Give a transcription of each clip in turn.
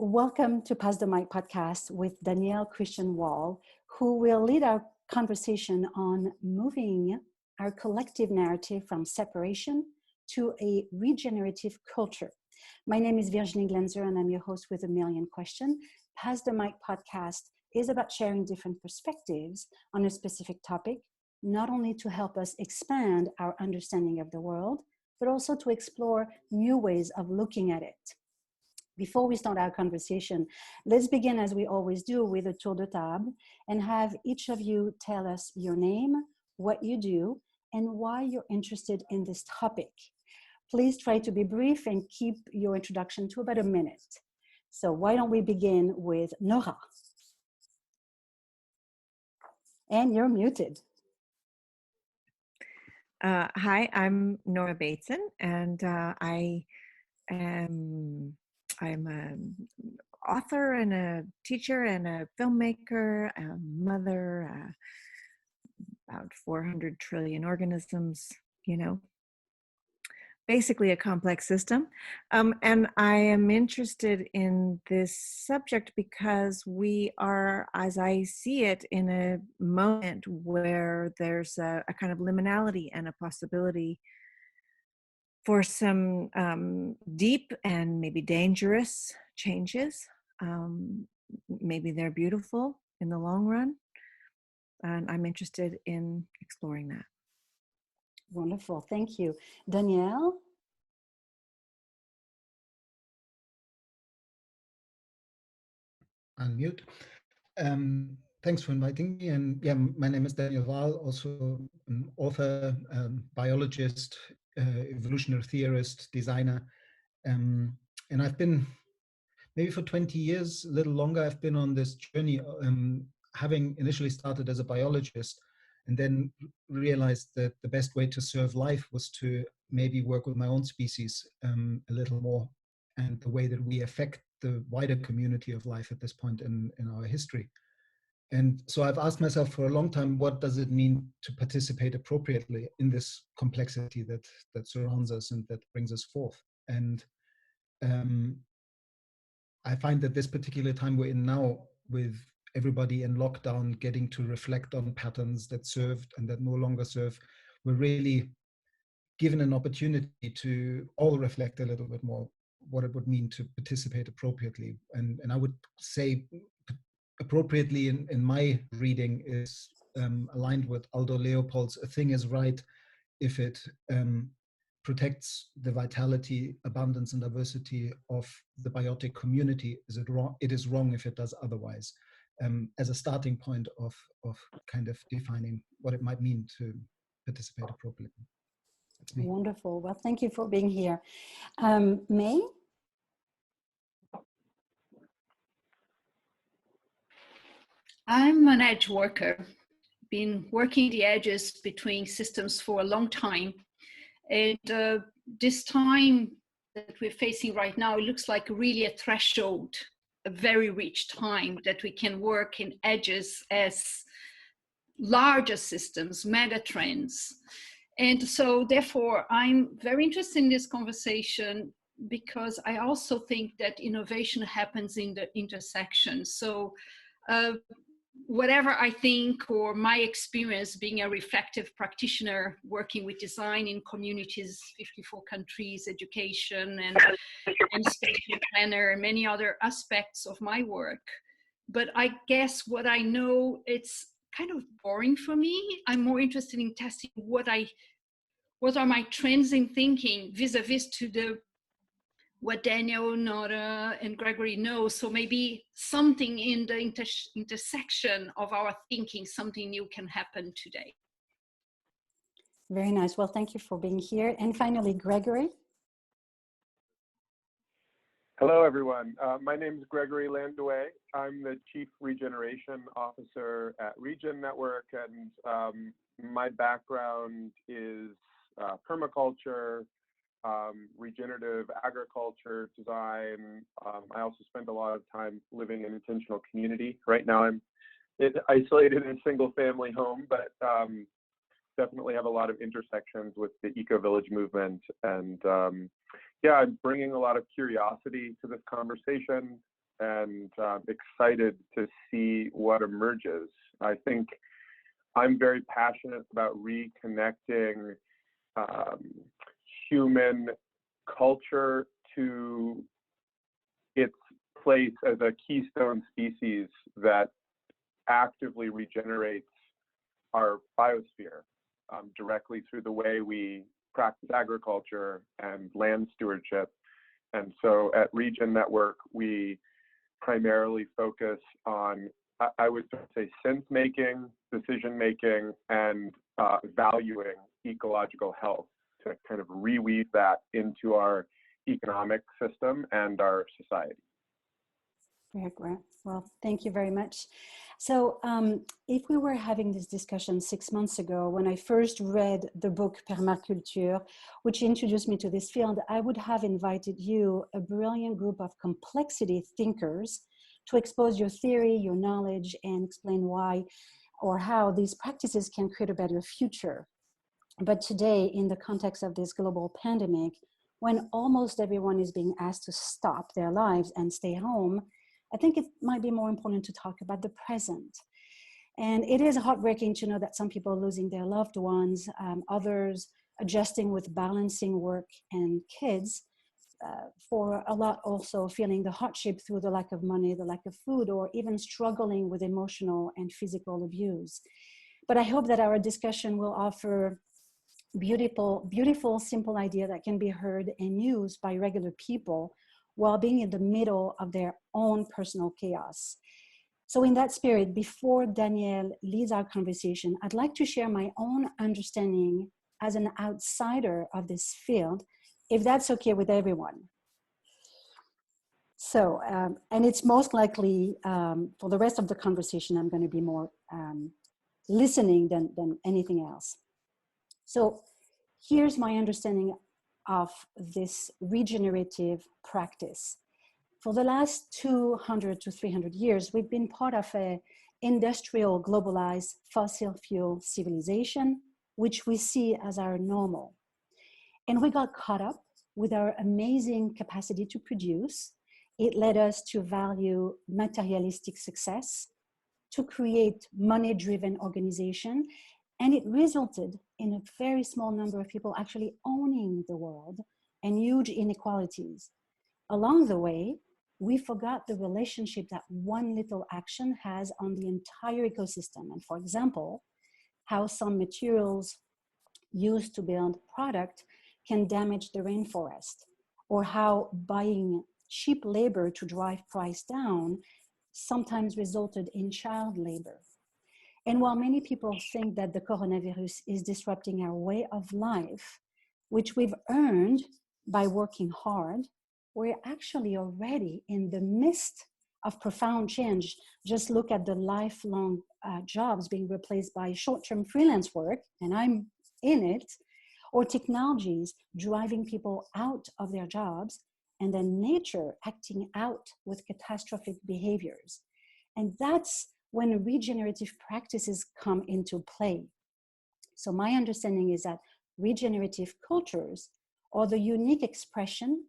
Welcome to Pass the Mic podcast with Danielle Christian Wahl, who will lead our conversation on moving our collective narrative from separation to a regenerative culture. My name is Virginie Glenzer, and I'm your host with A Million Questions. Pass the Mic podcast is about sharing different perspectives on a specific topic, not only to help us expand our understanding of the world, but also to explore new ways of looking at it. Before we start our conversation, let's begin as we always do with a tour de table and have each of you tell us your name, what you do, and why you're interested in this topic. Please try to be brief and keep your introduction to about a minute. So why don't we begin with Nora? And you're muted. Hi, I'm Nora Bateson, and I'm an author and a teacher and a filmmaker, a mother, about 400 trillion organisms, basically a complex system. And I am interested in this subject because we are, as I see it, in a moment where there's a kind of liminality and a possibility for some deep and maybe dangerous changes. Maybe they're beautiful in the long run. And I'm interested in exploring that. Wonderful, thank you. Danielle? Unmute. Thanks for inviting me. And yeah, my name is Delia Valle, also an author, biologist, evolutionary theorist, designer. And I've been, maybe for 20 years, a little longer, I've been on this journey, having initially started as a biologist and then realized that the best way to serve life was to maybe work with my own species a little more, and the way that we affect the wider community of life at this point in our history. And so I've asked myself for a long time, what does it mean to participate appropriately in this complexity that surrounds us and that brings us forth? And I find that this particular time we're in now, with everybody in lockdown, getting to reflect on patterns that served and that no longer serve, we're really given an opportunity to all reflect a little bit more what it would mean to participate appropriately. And I would say appropriately in my reading is aligned with Aldo Leopold's "A thing is right if it protects the vitality, abundance, and diversity of the biotic community. It is wrong if it does otherwise," as a starting point of kind of defining what it might mean to participate appropriately. That's me. Wonderful. Well, thank you for being here. May? I'm an edge worker, been working the edges between systems for a long time. And this time that we're facing right now, it looks like really a threshold, a very rich time that we can work in edges as larger systems, mega trends. And so therefore, I'm very interested in this conversation because I also think that innovation happens in the intersection. So whatever I think, or my experience being a reflective practitioner working with design in communities, 54 countries, education, and spatial planner, and many other aspects of my work. But I guess what I know, it's kind of boring for me. I'm more interested in testing what are my trends in thinking vis-a-vis to what Daniel, Nora, and Gregory know. So maybe something in the intersection of our thinking, something new can happen today. Very nice. Well, thank you for being here. And finally, Gregory. Hello, everyone. My name is Gregory Landouet. I'm the Chief Regeneration Officer at Regen Network, and my background is permaculture, regenerative agriculture, design. I also spend a lot of time living in intentional community. Right now I'm isolated in a single family home, but definitely have a lot of intersections with the eco-village movement. And yeah, I'm bringing a lot of curiosity to this conversation. and excited to see what emerges. I think I'm very passionate about reconnecting human culture to its place as a keystone species that actively regenerates our biosphere directly through the way we practice agriculture and land stewardship. And so at Regen Network, we primarily focus on, I would say, sense-making, decision-making, and valuing ecological health to kind of reweave that into our economic system and our society. Very great. Well, thank you very much. So if we were having this discussion 6 months ago, when I first read the book Permaculture, which introduced me to this field, I would have invited you, a brilliant group of complexity thinkers, to expose your theory, your knowledge, and explain why or how these practices can create a better future. But today, in the context of this global pandemic, when almost everyone is being asked to stop their lives and stay home, I think it might be more important to talk about the present. And it is heartbreaking to know that some people are losing their loved ones, others adjusting with balancing work and kids, for a lot also feeling the hardship through the lack of money, the lack of food, or even struggling with emotional and physical abuse. But I hope that our discussion will offer beautiful, simple idea that can be heard and used by regular people while being in the middle of their own personal chaos. So in that spirit, before Danielle leads our conversation, I'd like to share my own understanding as an outsider of this field, if that's okay with everyone. So, and it's most likely, for the rest of the conversation, I'm going to be more listening than anything else. So here's my understanding of this regenerative practice. For the last 200 to 300 years, we've been part of an industrial, globalized, fossil fuel civilization, which we see as our normal. And we got caught up with our amazing capacity to produce. It led us to value materialistic success, to create money-driven organization, and it resulted in a very small number of people actually owning the world and huge inequalities. Along the way, we forgot the relationship that one little action has on the entire ecosystem. And for example, how some materials used to build product can damage the rainforest, or how buying cheap labor to drive price down sometimes resulted in child labor. And while many people think that the coronavirus is disrupting our way of life, which we've earned by working hard, we're actually already in the midst of profound change. Just look at the lifelong jobs being replaced by short-term freelance work, and I'm in it, or technologies driving people out of their jobs, and then nature acting out with catastrophic behaviors. And that's when regenerative practices come into play. So my understanding is that regenerative cultures are the unique expression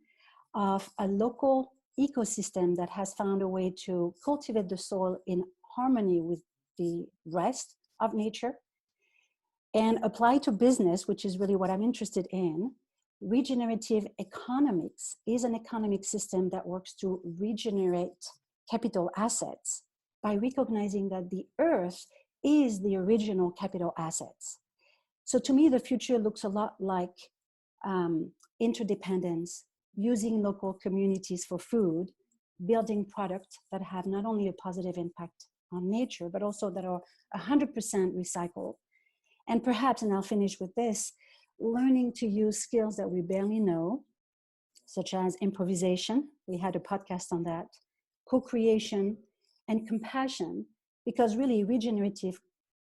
of a local ecosystem that has found a way to cultivate the soil in harmony with the rest of nature and apply to business, which is really what I'm interested in. Regenerative economics is an economic system that works to regenerate capital assets by recognizing that the earth is the original capital assets. So to me, the future looks a lot like interdependence, using local communities for food, building products that have not only a positive impact on nature, but also that are 100% recycled. And perhaps, and I'll finish with this, learning to use skills that we barely know, such as improvisation. We had a podcast on that, co-creation, and compassion, because really regenerative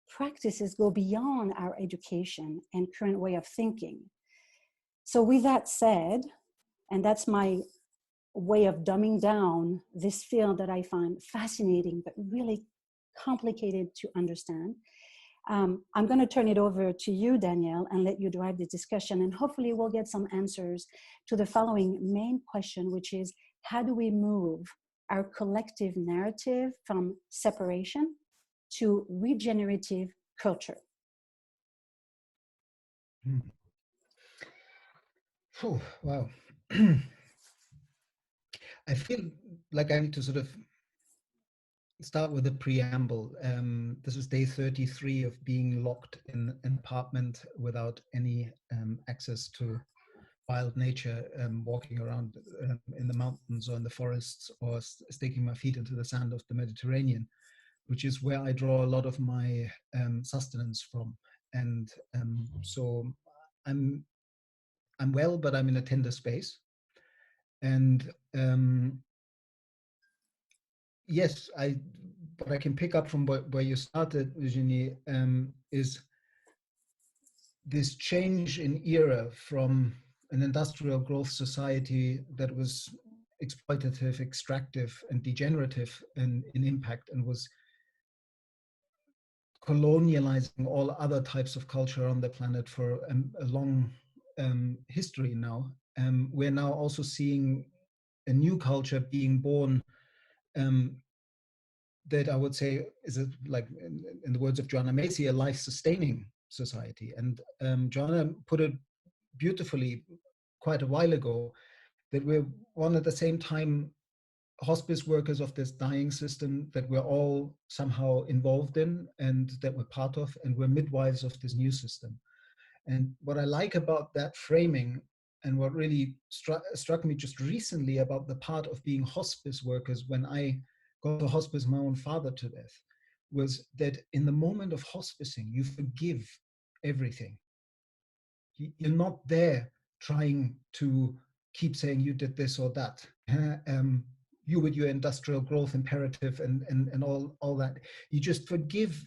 practices go beyond our education and current way of thinking. So with that said, and that's my way of dumbing down this field that I find fascinating, but really complicated to understand, I'm going to turn it over to you, Danielle, and let you drive the discussion. And hopefully we'll get some answers to the following main question, which is, how do we move our collective narrative from separation to regenerative culture. Oh, wow. I feel like I need to sort of start with a preamble. This is day 33 of being locked in an apartment without any access to wild nature, walking around in the mountains or in the forests, or sticking my feet into the sand of the Mediterranean, which is where I draw a lot of my sustenance from. And so I'm well, but I'm in a tender space. And yes, what I can pick up from where you started, Virginie, is this change in era from an industrial growth society that was exploitative, extractive, and degenerative in impact, and was colonializing all other types of culture on the planet for a long history now. We're now also seeing a new culture being born that I would say is like, in the words of Joanna Macy, a life-sustaining society. And Joanna put it beautifully quite a while ago, that we're one at the same time hospice workers of this dying system that we're all somehow involved in and that we're part of, and we're midwives of this new system. And what I like about that framing, and what really struck me just recently about the part of being hospice workers when I got to hospice my own father to death, was that in the moment of hospicing, you forgive everything. You're not there trying to keep saying you did this or that. You with your industrial growth imperative and all that. You just forgive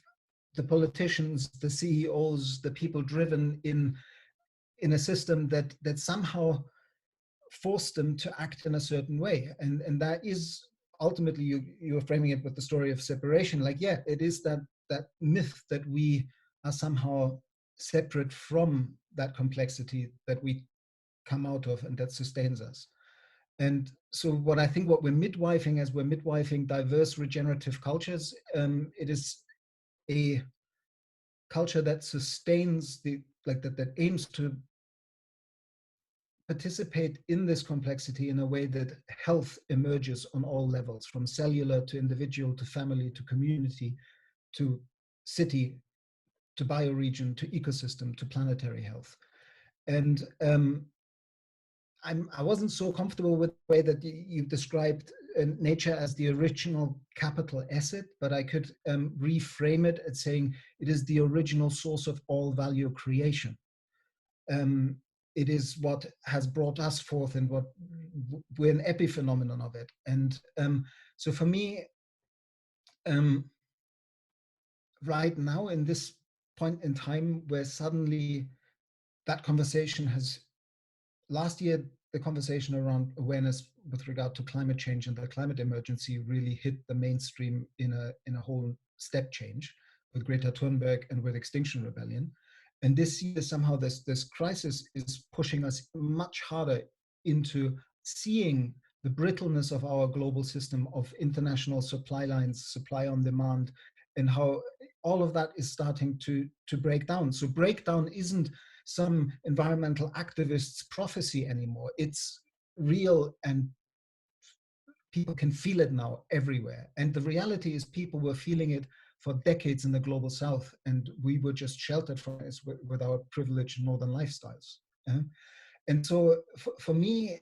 the politicians, the CEOs, the people driven in a system that somehow forced them to act in a certain way. And that is ultimately, you're framing it with the story of separation. Like, yeah, it is that myth that we are somehow separate from that complexity that we come out of and that sustains us. And so what I think what we're midwifing as we're midwifing diverse regenerative cultures, it is a culture that sustains that aims to participate in this complexity in a way that health emerges on all levels, from cellular to individual to family to community to city to bioregion to ecosystem to planetary health. And I wasn't so comfortable with the way that you described nature as the original capital asset, but I could reframe it as saying it is the original source of all value creation. It is what has brought us forth, and what we're an epiphenomenon of it. And so for me, right now in this point in time where suddenly that conversation has, last year, the conversation around awareness with regard to climate change and the climate emergency really hit the mainstream in a whole step change with Greta Thunberg and with Extinction Rebellion. And this year, somehow this crisis is pushing us much harder into seeing the brittleness of our global system of international supply lines, supply on demand, and how all of that is starting to break down. So breakdown isn't some environmental activists' prophecy anymore. It's real, and people can feel it now everywhere. And the reality is people were feeling it for decades in the global south, and we were just sheltered from it with our privileged northern lifestyles. And so for me,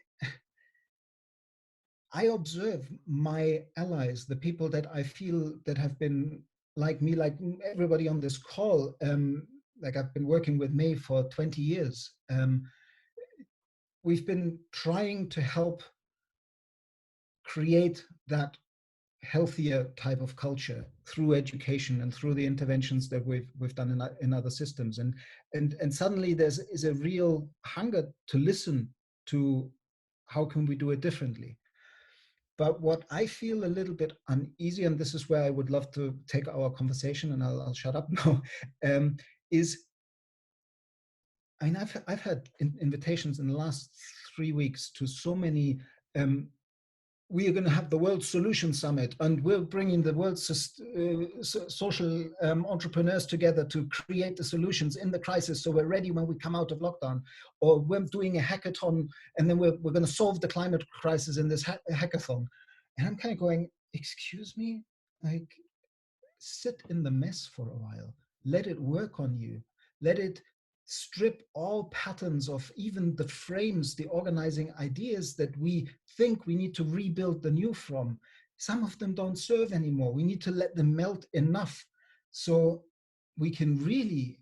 I observe my allies, the people that I feel that have been like me, like everybody on this call, like I've been working with May for 20 years. We've been trying to help create that healthier type of culture through education and through the interventions that we've done in other systems. And suddenly is a real hunger to listen to how can we do it differently. But what I feel a little bit uneasy, and this is where I would love to take our conversation, and I'll shut up now, is, I mean, I've had invitations in the last 3 weeks to so many we are going to have the World Solution Summit, and we're bringing the world's social entrepreneurs together to create the solutions in the crisis, so we're ready when we come out of lockdown. Or we're doing a hackathon, and then we're going to solve the climate crisis in this hackathon. And I'm kind of going, excuse me, like, sit in the mess for a while. Let it work on you. Let it strip all patterns of even the frames, the organizing ideas that we think we need to rebuild the new from. Some of them don't serve anymore. We need to let them melt enough so we can really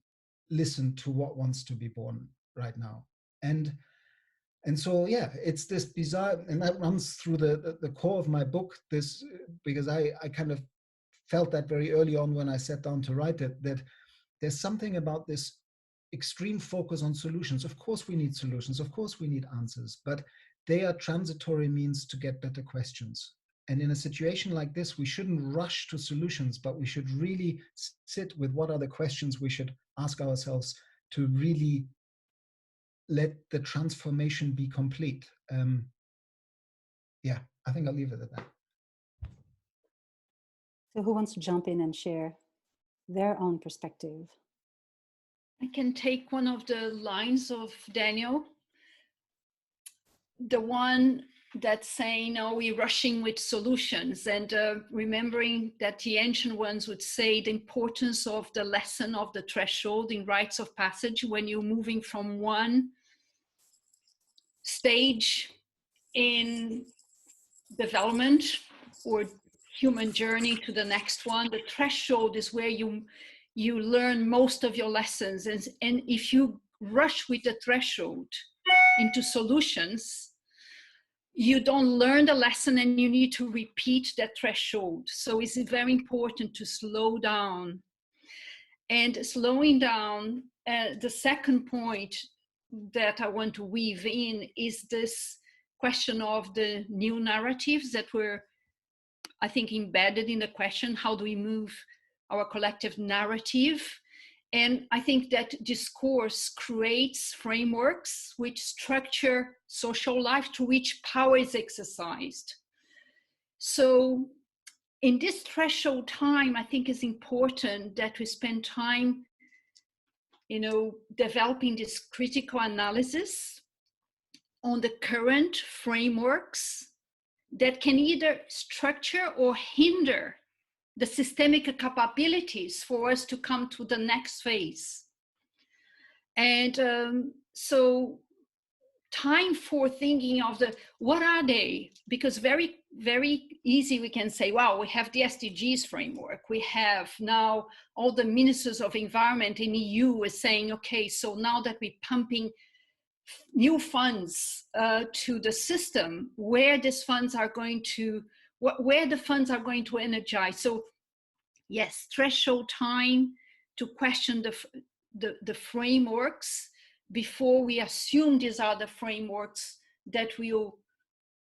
listen to what wants to be born right now. And so, yeah, it's this bizarre, and that runs through the core of my book, this, because I kind of felt that very early on when I sat down to write it, that there's something about this extreme focus on solutions. Of course we need solutions, of course we need answers, but they are transitory means to get better questions. And in a situation like this, we shouldn't rush to solutions, but we should really sit with what are the questions we should ask ourselves to really let the transformation be complete. Yeah, I think I'll leave it at that. So who wants to jump in and share their own perspective? I can take one of the lines of Daniel, the one that's saying, "Are we rushing with solutions?" And remembering that the ancient ones would say the importance of the lesson of the threshold in rites of passage when you're moving from one stage in development or human journey to the next one. The threshold is where you learn most of your lessons. And if you rush with the threshold into solutions, you don't learn the lesson and you need to repeat that threshold. So it's very important to slow down. And slowing down, the second point that I want to weave in is this question of the new narratives that were, I think, embedded in the question, how do we move our collective narrative? And I think that discourse creates frameworks which structure social life through which power is exercised. So in this threshold time, I think it's important that we spend time, developing this critical analysis on the current frameworks that can either structure or hinder the systemic capabilities for us to come to the next phase. And so time for thinking of what are they? Because very, very easy we can say, wow, we have the SDGs framework. We have now all the ministers of environment in EU is saying, okay, so now that we're pumping new funds to the system, where these funds are going to, where the funds are going to energize. So yes, threshold time to question the frameworks before we assume these are the frameworks that will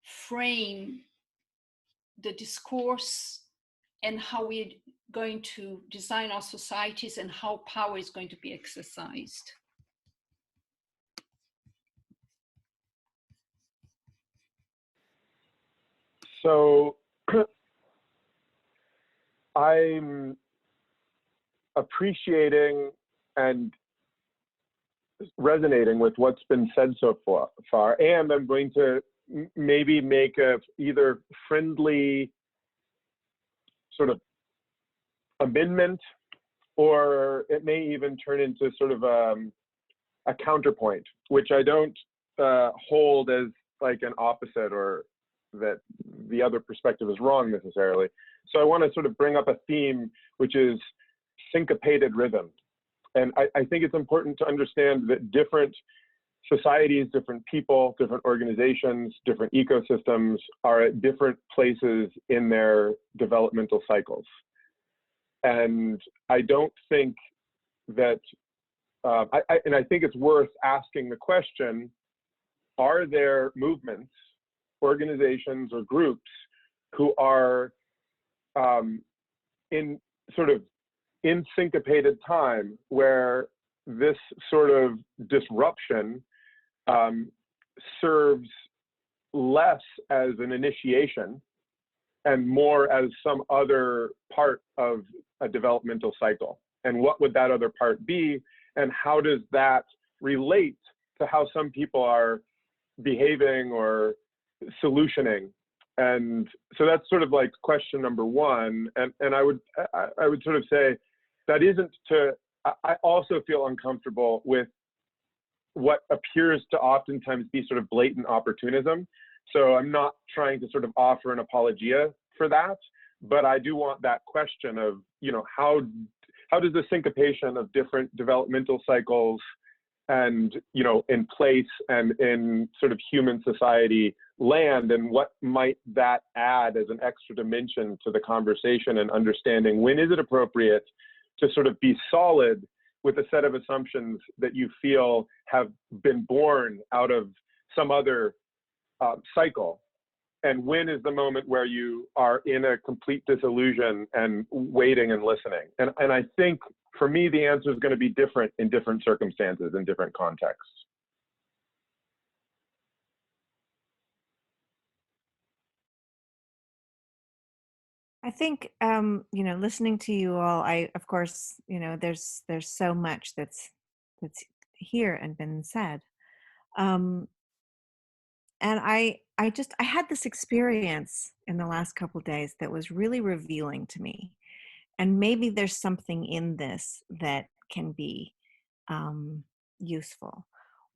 frame the discourse and how we're going to design our societies and how power is going to be exercised. So I'm appreciating and resonating with what's been said so far, and I'm going to maybe make a either friendly sort of amendment, or it may even turn into sort of a counterpoint, which I don't hold as like an opposite or that the other perspective is wrong necessarily. So I want to sort of bring up a theme, which is syncopated rhythm. And I think it's important to understand that different societies, different people, different organizations, different ecosystems are at different places in their developmental cycles. And I don't think that, and I think it's worth asking the question, are there movements, organizations, or groups who are in sort of in syncopated time where this sort of disruption serves less as an initiation and more as some other part of a developmental cycle. And what would that other part be? And how does that relate to how some people are behaving or solutioning? And so that's sort of like question number one. And I would sort of say that isn't to, I also feel uncomfortable with what appears to oftentimes be sort of blatant opportunism. So I'm not trying to sort of offer an apologia for that, but I do want that question of, you know, how does the syncopation of different developmental cycles and, you know, in place and in sort of human society land, and what might that add as an extra dimension to the conversation and understanding when is it appropriate to sort of be solid with a set of assumptions that you feel have been born out of some other cycle, and when is the moment where you are in a complete disillusion and waiting and listening? And I think for me, the answer is going to be different in different circumstances, in different contexts. I think, you know, listening to you all, of course, you know, there's so much that's here and been said. And I had this experience in the last couple of days that was really revealing to me. And maybe there's something in this that can be useful,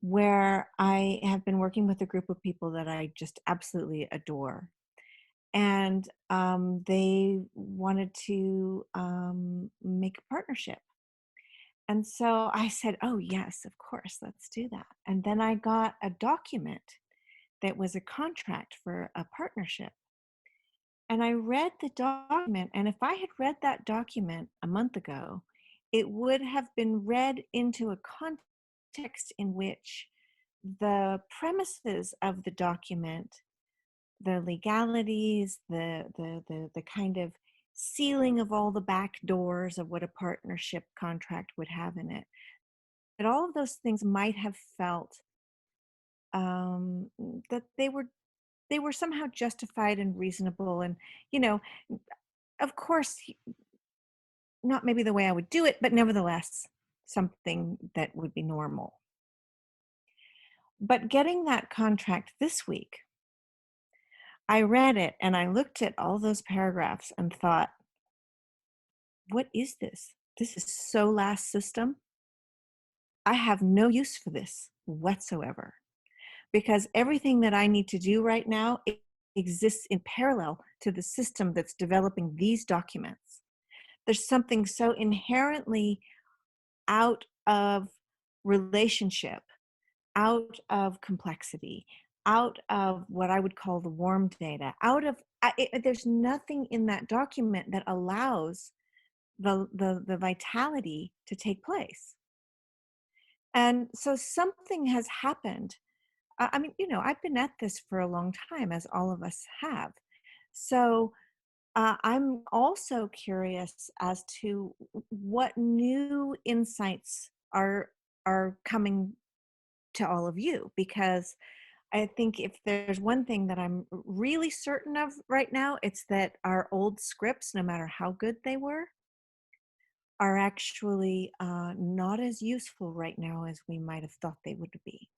where I have been working with a group of people that I just absolutely adore. And they wanted to make a partnership. And so I said, oh, yes, of course, let's do that. And then I got a document that was a contract for a partnership. And I read the document, and if I had read that document a month ago, it would have been read into a context in which the premises of the document, the legalities, the kind of sealing of all the back doors of what a partnership contract would have in it, that all of those things might have felt that they were somehow justified and reasonable. And, you know, of course, not maybe the way I would do it, but nevertheless, something that would be normal. But getting that contract this week, I read it and I looked at all those paragraphs and thought, what is this? This is so last system. I have no use for this whatsoever, because everything that I need to do right now exists in parallel to the system that's developing these documents. There's something so inherently out of relationship, out of complexity, out of what I would call the warm data, there's nothing in that document that allows the vitality to take place. And so something has happened. I mean, you know, I've been at this for a long time, as all of us have. So I'm also curious as to what new insights are coming to all of you, because I think if there's one thing that I'm really certain of right now, it's that our old scripts, no matter how good they were, are actually not as useful right now as we might have thought they would be.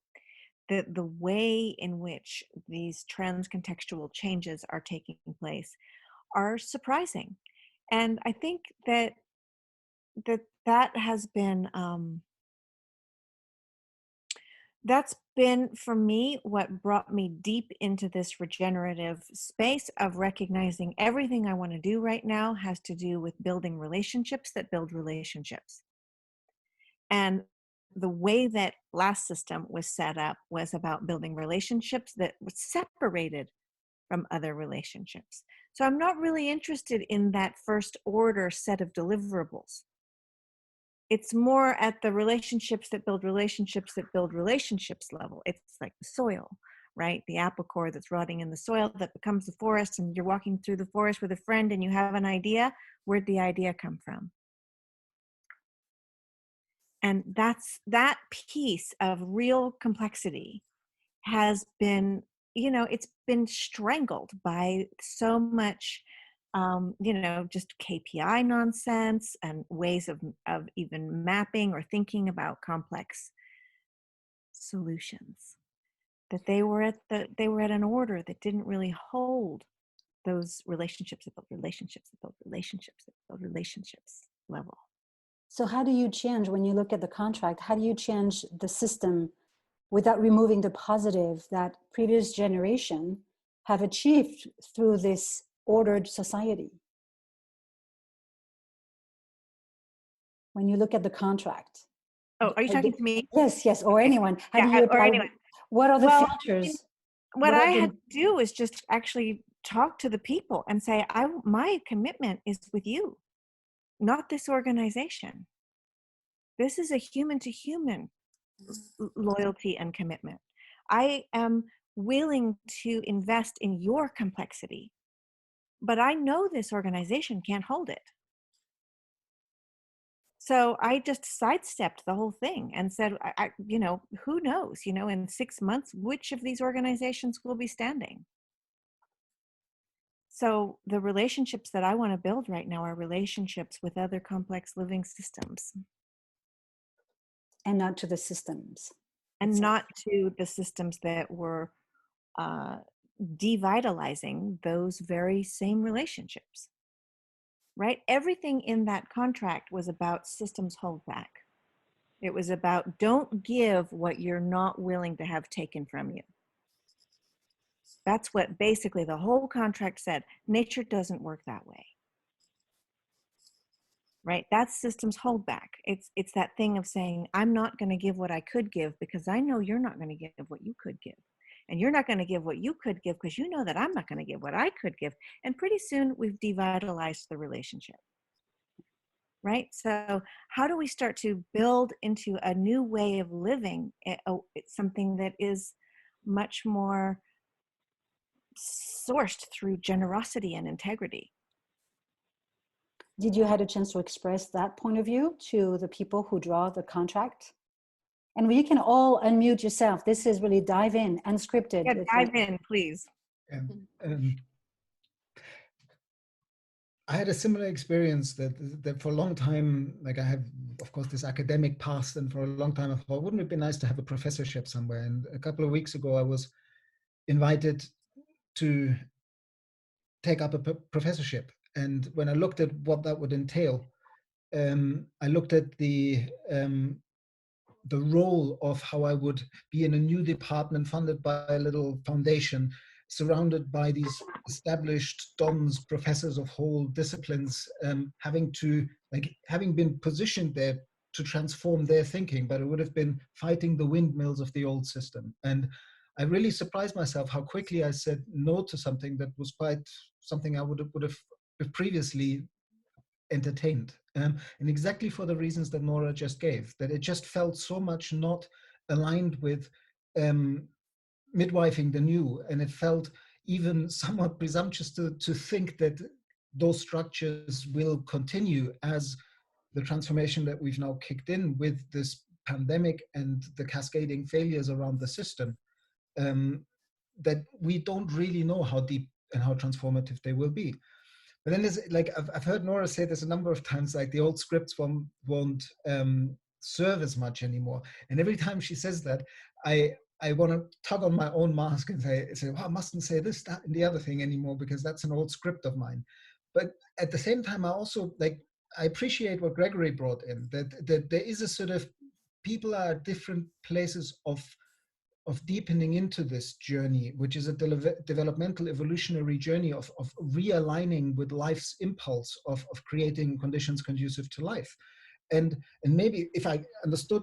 The way in which these trans-contextual changes are taking place are surprising. And I think that has been, that's been, for me, what brought me deep into this regenerative space of recognizing everything I want to do right now has to do with building relationships that build relationships. And the way that last system was set up was about building relationships that were separated from other relationships. So I'm not really interested in that first order set of deliverables. It's more at the relationships that build relationships level. It's like the soil, right? The apple core that's rotting in the soil that becomes the forest, and you're walking through the forest with a friend and you have an idea. Where'd the idea come from? And that piece of real complexity has been it's been strangled by so much, just KPI nonsense and ways of even mapping or thinking about complex solutions. That they were at an order that didn't really hold those relationships that build relationships that build relationships that build relationships level. So how do you change, when you look at the contract, how do you change the system without removing the positive that previous generation have achieved through this ordered society? When you look at the contract. Oh, are you talking to me? Yes, or anyone. How do Yeah, you or anyone. What are the filters? What I had to do is just actually talk to the people and say, my commitment is with you, not this organization. This is a human to human loyalty and commitment. I am willing to invest in your complexity, but I know this organization can't hold it. So I just sidestepped the whole thing and said, who knows, in 6 months, which of these organizations will be standing? So the relationships that I want to build right now are relationships with other complex living systems. And not to the systems. And not to the systems that were devitalizing those very same relationships. Right? Everything in that contract was about systems holdback. It was about don't give what you're not willing to have taken from you. That's what basically the whole contract said. Nature doesn't work that way. Right? That's systems holdback. It's that thing of saying, I'm not going to give what I could give because I know you're not going to give what you could give. And you're not going to give what you could give because you know that I'm not going to give what I could give. And pretty soon we've devitalized the relationship. Right? So how do we start to build into a new way of living? It's something that is much more sourced through generosity and integrity. Did you have a chance to express that point of view to the people who draw the contract? And you can all unmute yourself. This is really dive in, unscripted. Yeah, dive in, please. I had a similar experience that for a long time, like I have, of course, this academic past, and for a long time I thought, wouldn't it be nice to have a professorship somewhere? And a couple of weeks ago, I was invited to take up a professorship. And when I looked at what that would entail, I looked at the role of how I would be in a new department funded by a little foundation, surrounded by these established dons, professors of whole disciplines, having been positioned there to transform their thinking, but it would have been fighting the windmills of the old system. And I really surprised myself how quickly I said no to something that was quite something I would have previously entertained, and exactly for the reasons that Nora just gave, that it just felt so much not aligned with midwifing the new, and it felt even somewhat presumptuous to think that those structures will continue as the transformation that we've now kicked in with this pandemic and the cascading failures around the system, that we don't really know how deep and how transformative they will be. But then there's like, I've heard Nora say this a number of times, like the old scripts won't serve as much anymore. And every time she says that, I want to tug on my own mask and say, well, I mustn't say this, that, and the other thing anymore, because that's an old script of mine. But at the same time, I appreciate what Gregory brought in, that there is a sort of, people are at different places of deepening into this journey, which is a developmental evolutionary journey of realigning with life's impulse of creating conditions conducive to life. And maybe if I understood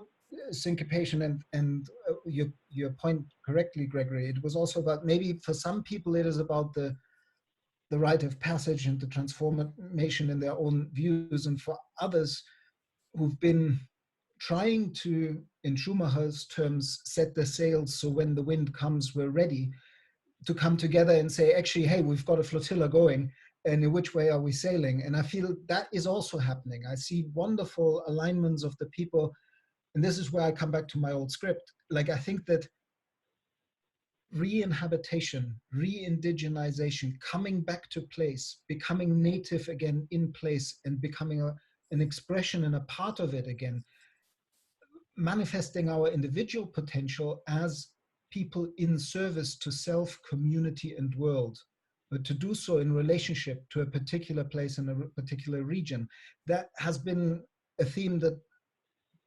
syncopation and your point correctly, Gregory, it was also about, maybe for some people it is about the rite of passage and the transformation in their own views, and for others who've been trying to, in Schumacher's terms, set the sails so when the wind comes, we're ready, to come together and say, actually, hey, we've got a flotilla going, and in which way are we sailing? And I feel that is also happening. I see wonderful alignments of the people, and this is where I come back to my old script. Like, I think that re-inhabitation, re-indigenization, coming back to place, becoming native again in place, and becoming an expression and a part of it again, manifesting our individual potential as people in service to self, community, and world, but to do so in relationship to a particular place in a particular region. That has been a theme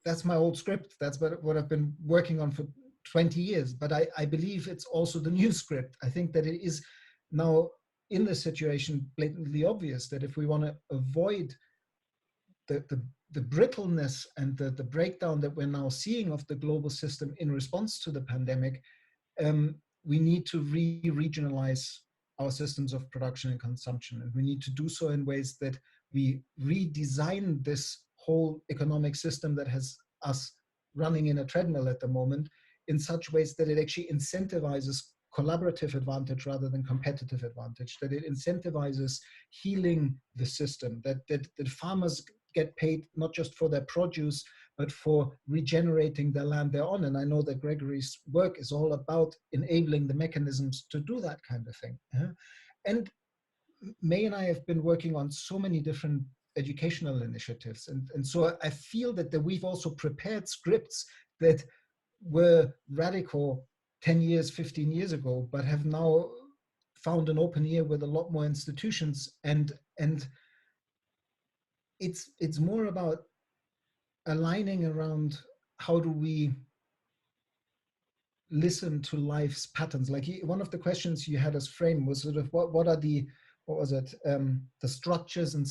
that's my old script. That's what I've been working on for 20 years, but I believe it's also the new script. I think that it is now in this situation blatantly obvious that if we want to avoid the brittleness and the breakdown that we're now seeing of the global system in response to the pandemic, we need to regionalize our systems of production and consumption. And we need to do so in ways that we redesign this whole economic system that has us running in a treadmill at the moment in such ways that it actually incentivizes collaborative advantage rather than competitive advantage, that it incentivizes healing the system, that farmers get paid not just for their produce, but for regenerating the land they're on. And I know that Gregory's work is all about enabling the mechanisms to do that kind of thing. And May and I have been working on so many different educational initiatives. And so I feel that we've also prepared scripts that were radical 10 years, 15 years ago, but have now found an open ear with a lot more institutions. And it's more about aligning around how do we listen to life's patterns. Like one of the questions you had us frame was sort of what are the structures and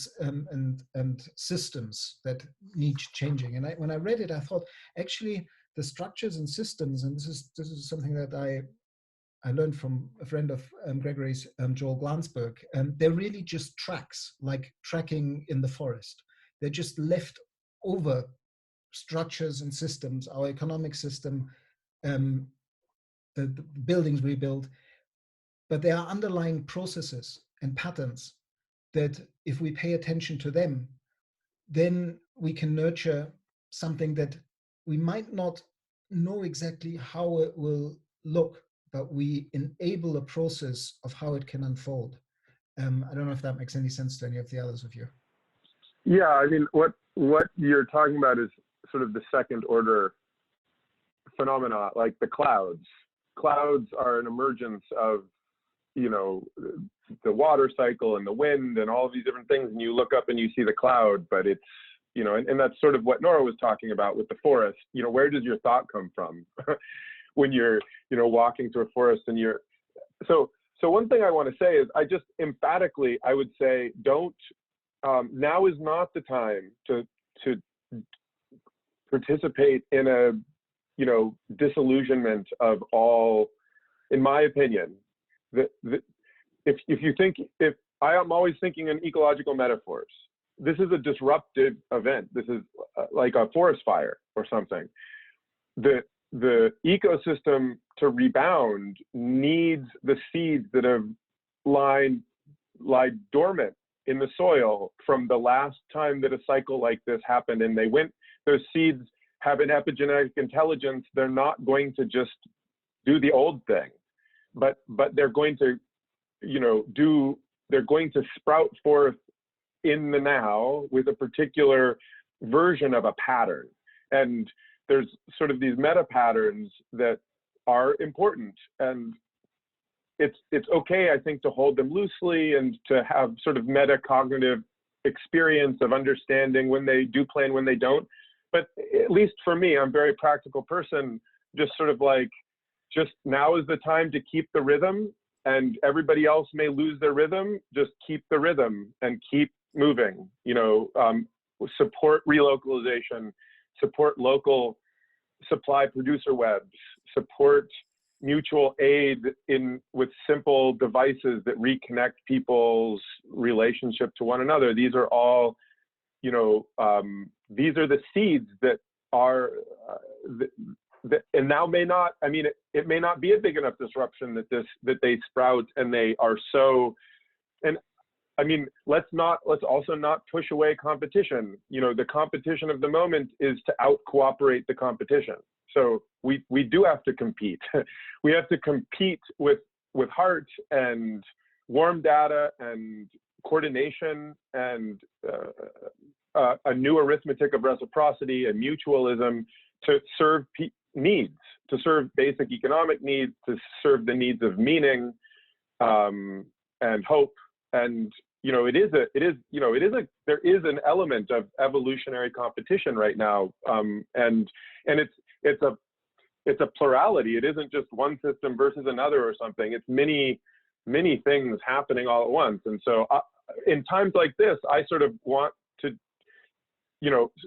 systems that need changing. And when I read it, I thought actually the structures and systems, and this is something that I learned from a friend of Gregory's, Joel Glansberg, they're really just tracks, like tracking in the forest. They're just left over structures and systems, our economic system, the buildings we build, but there are underlying processes and patterns that if we pay attention to them, then we can nurture something that we might not know exactly how it will look, but we enable a process of how it can unfold. I don't know if that makes any sense to any of the others of you. Yeah, I mean, what you're talking about is sort of the second order phenomena, like the clouds. Clouds are an emergence of, you know, the water cycle and the wind and all of these different things, and you look up and you see the cloud, but it's, you know, and that's sort of what Nora was talking about with the forest. You know, where does your thought come from when you're, you know, walking through a forest and you're, so one thing I want to say is I just emphatically, I would say, don't, now is not the time to participate in a, you know, disillusionment of all, in my opinion, if you think, if I am always thinking in ecological metaphors, this is a disruptive event. This is like a forest fire or something. The ecosystem to rebound needs the seeds that have lie dormant in the soil from the last time that a cycle like this happened, and they went, those seeds have an epigenetic intelligence. They're not going to just do the old thing, but they're going to, you know, they're going to sprout forth in the now with a particular version of a pattern. And there's sort of these meta patterns that are important, and it's okay, I think, to hold them loosely and to have sort of metacognitive experience of understanding when they do play and when they don't. But at least for me, I'm a very practical person, just sort of like, just now is the time to keep the rhythm, and everybody else may lose their rhythm. Just keep the rhythm and keep moving, you know, support relocalization, support local supply producer webs, support mutual aid with simple devices that reconnect people's relationship to one another. These are all, you know, these are the seeds that are, and now may not, I mean, it may not be a big enough disruption that they sprout and they are so, and I mean, let's also not push away competition. You know, the competition of the moment is to out-cooperate the competition. So we do have to compete. We have to compete with heart and warm data and coordination and a new arithmetic of reciprocity and mutualism to serve needs, to serve basic economic needs, to serve the needs of meaning and hope. And there is an element of evolutionary competition right now, and it's a plurality. It isn't just one system versus another or something. It's many things happening all at once. And so in times like this, I sort of want to,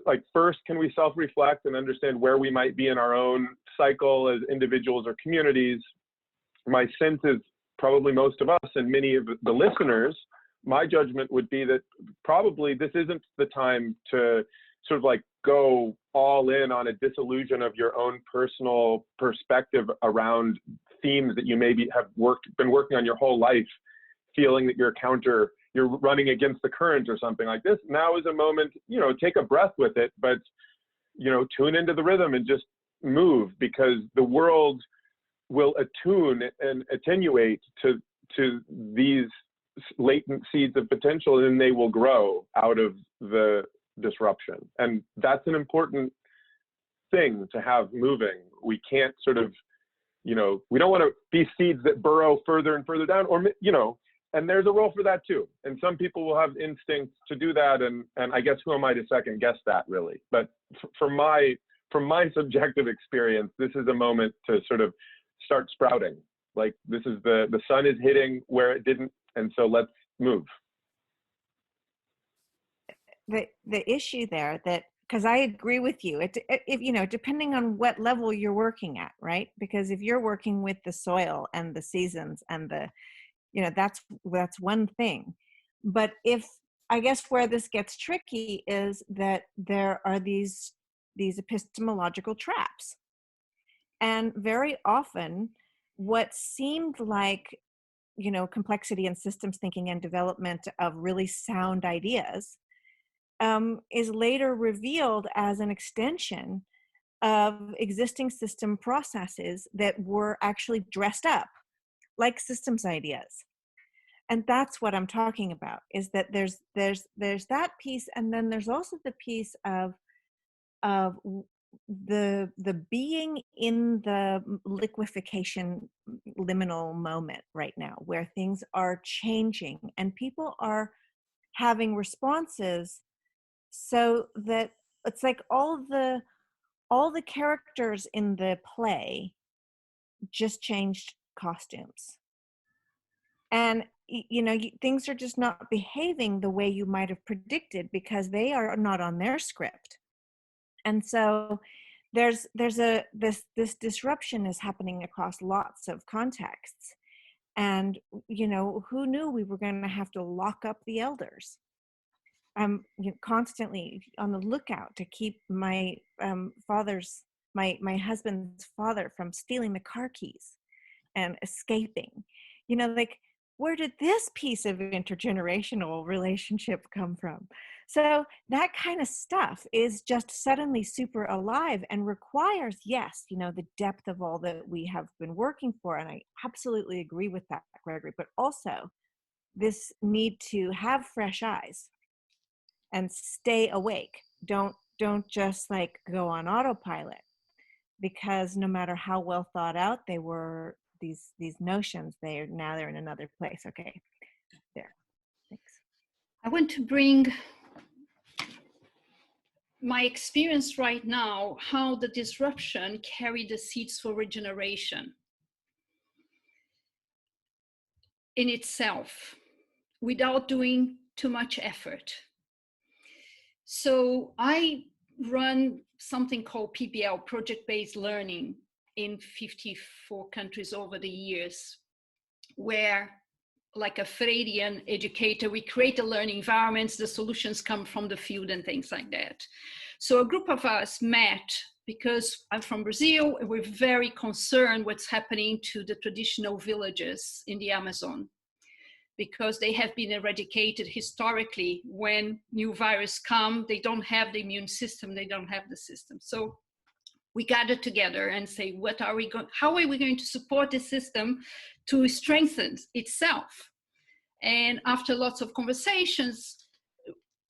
like, first, can we self-reflect and understand where we might be in our own cycle as individuals or communities? My sense is probably most of us and many of the listeners, my judgment would be that probably this isn't the time to sort of like go all in on a disillusion of your own personal perspective around themes that you maybe have been working on your whole life, feeling that you're running against the current or something like this. Now is a moment, take a breath with it, but, tune into the rhythm and just move, because the world will attune and attenuate to these latent seeds of potential, and they will grow out of the disruption. And that's an important thing to have moving. We can't sort of, we don't want to be seeds that burrow further and further down, or, and there's a role for that too. And some people will have instincts to do that. And I guess who am I to second guess that, really? But from my subjective experience, this is a moment to sort of start sprouting. Like, this is the sun is hitting where it didn't. And so let's move. The issue there, that, because I agree with you, if depending on what level you're working at, right? Because if you're working with the soil and the seasons and that's one thing. But I guess where this gets tricky is that there are these epistemological traps. And very often what seemed like, complexity and systems thinking and development of really sound ideas is later revealed as an extension of existing system processes that were actually dressed up like systems ideas. And that's what I'm talking about, is that there's that piece, and then there's also the piece of the being in the liquefaction liminal moment right now, where things are changing and people are having responses, so that it's like all the characters in the play just changed costumes, and things are just not behaving the way you might have predicted, because they are not on their script. And so this disruption is happening across lots of contexts. And, who knew we were going to have to lock up the elders? I'm constantly on the lookout to keep my my husband's father from stealing the car keys and escaping. Where did this piece of intergenerational relationship come from? So that kind of stuff is just suddenly super alive and requires, yes, the depth of all that we have been working for. And I absolutely agree with that, Gregory, but also this need to have fresh eyes and stay awake. Don't just like go on autopilot, because no matter how well thought out they were, these notions, they're in another place. Okay, there. Thanks. I want to bring my experience right now, how the disruption carried the seeds for regeneration in itself, without doing too much effort. So I run something called PBL, project-based learning, in 54 countries over the years, where, like a Freudian educator, we create the learning environments, the solutions come from the field and things like that. So a group of us met because I'm from Brazil, and we're very concerned what's happening to the traditional villages in the Amazon, because they have been eradicated historically. When new viruses come, they don't have the immune system, they don't have the system. So we gather together and say, how are we going to support the system to strengthen itself? And after lots of conversations,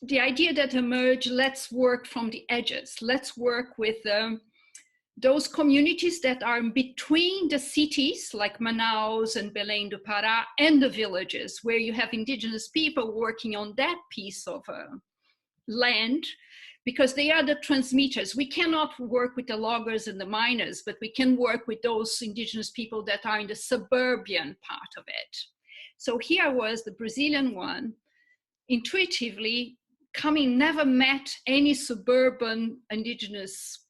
the idea that emerged, let's work from the edges. Let's work with those communities that are between the cities like Manaus and Belém do Pará and the villages, where you have indigenous people working on that piece of land, because they are the transmitters. We cannot work with the loggers and the miners, but we can work with those indigenous people that are in the suburban part of it. So here was the Brazilian one, intuitively coming, never met any suburban indigenous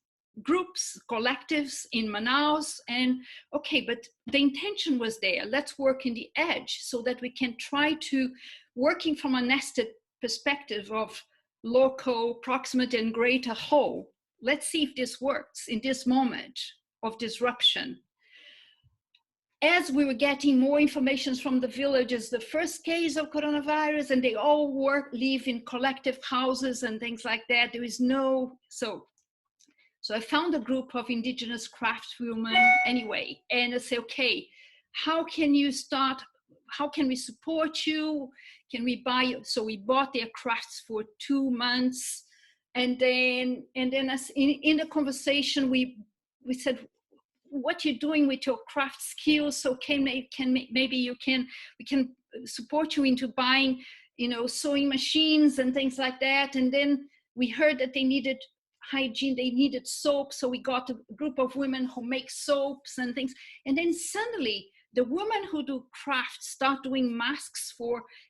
groups, collectives in Manaus, and okay, but the intention was there. Let's work in the edge so that we can try to, working from a nested perspective of local, proximate, and greater whole. Let's see if this works in this moment of disruption. As we were getting more information from the villages, the first case of coronavirus, and they all live in collective houses and things like that. There is no, so I found a group of indigenous craftswomen anyway, and I say, okay, how can you start? How can we support you? Can we buy you? So we bought their crafts for 2 months, and then as in the conversation, we said, what you're doing with your craft skills? So maybe we can support you into buying, sewing machines and things like that. And then we heard that they needed hygiene, they needed soap. So we got a group of women who make soaps and things. And then suddenly the women who do crafts start doing masks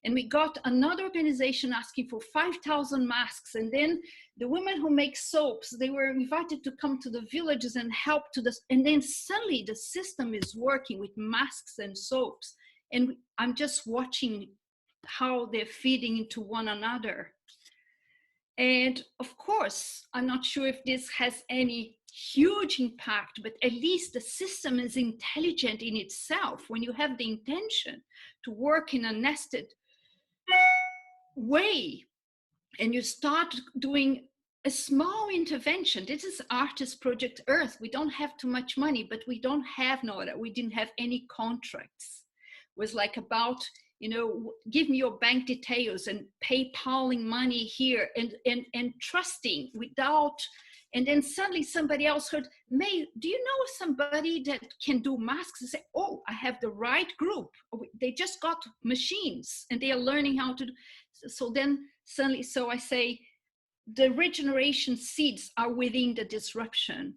and we got another organization asking for 5,000 masks. And then the women who make soaps, they were invited to come to the villages and help to this. And then suddenly the system is working with masks and soaps. And I'm just watching how they're feeding into one another. And of course, I'm not sure if this has any huge impact, but at least the system is intelligent in itself. When you have the intention to work in a nested way, and you start doing a small intervention. This is Artist Project Earth. We don't have too much money, but we didn't have any contracts. It was like about, give me your bank details and PayPaling money here and trusting without, and then suddenly somebody else heard, May, do you know somebody that can do masks? I say, oh, I have the right group. They just got machines and they are learning how to do. So then suddenly, so I say, the regeneration seeds are within the disruption.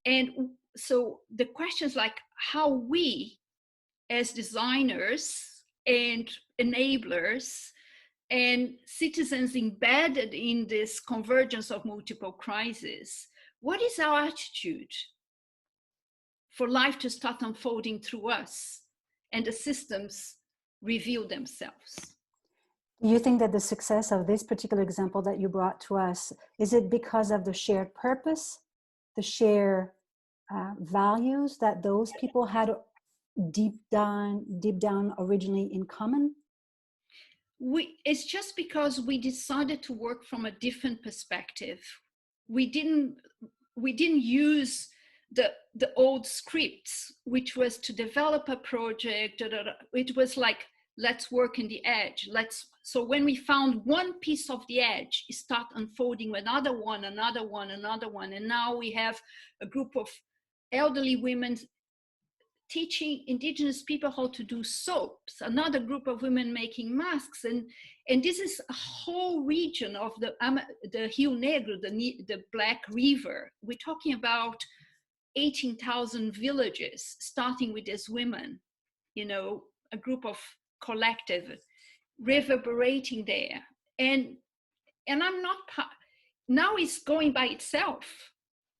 And so the questions like how we as designers and enablers and citizens embedded in this convergence of multiple crises, what is our attitude for life to start unfolding through us and the systems reveal themselves? Do you think that the success of this particular example that you brought to us, is it because of the shared purpose, the shared values that those people had deep down originally in common? It's just because we decided to work from a different perspective. We didn't use the old scripts, which was to develop a project. It was like, let's work in the edge. So when we found one piece of the edge, it start unfolding another one. And now we have a group of elderly women teaching indigenous people how to do soaps, another group of women making masks. And this is a whole region of the Rio Negro, the Black River. We're talking about 18,000 villages, starting with these women, a group of collective reverberating there. And I'm not, now it's going by itself.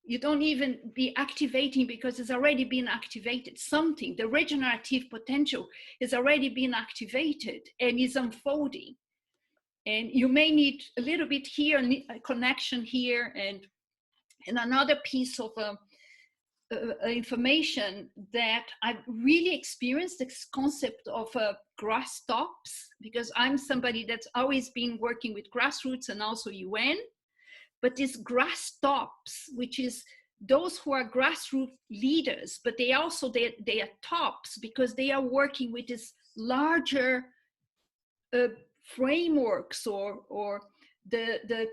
You don't even be activating because it's already been activated. Something, the regenerative potential is already been activated and is unfolding. And you may need a little bit here, a connection here, and another piece of information that I've really experienced, this concept of grass tops, because I'm somebody that's always been working with grassroots and also UN. But this grass tops, which is those who are grassroots leaders, but they also, they are tops because they are working with this larger frameworks or the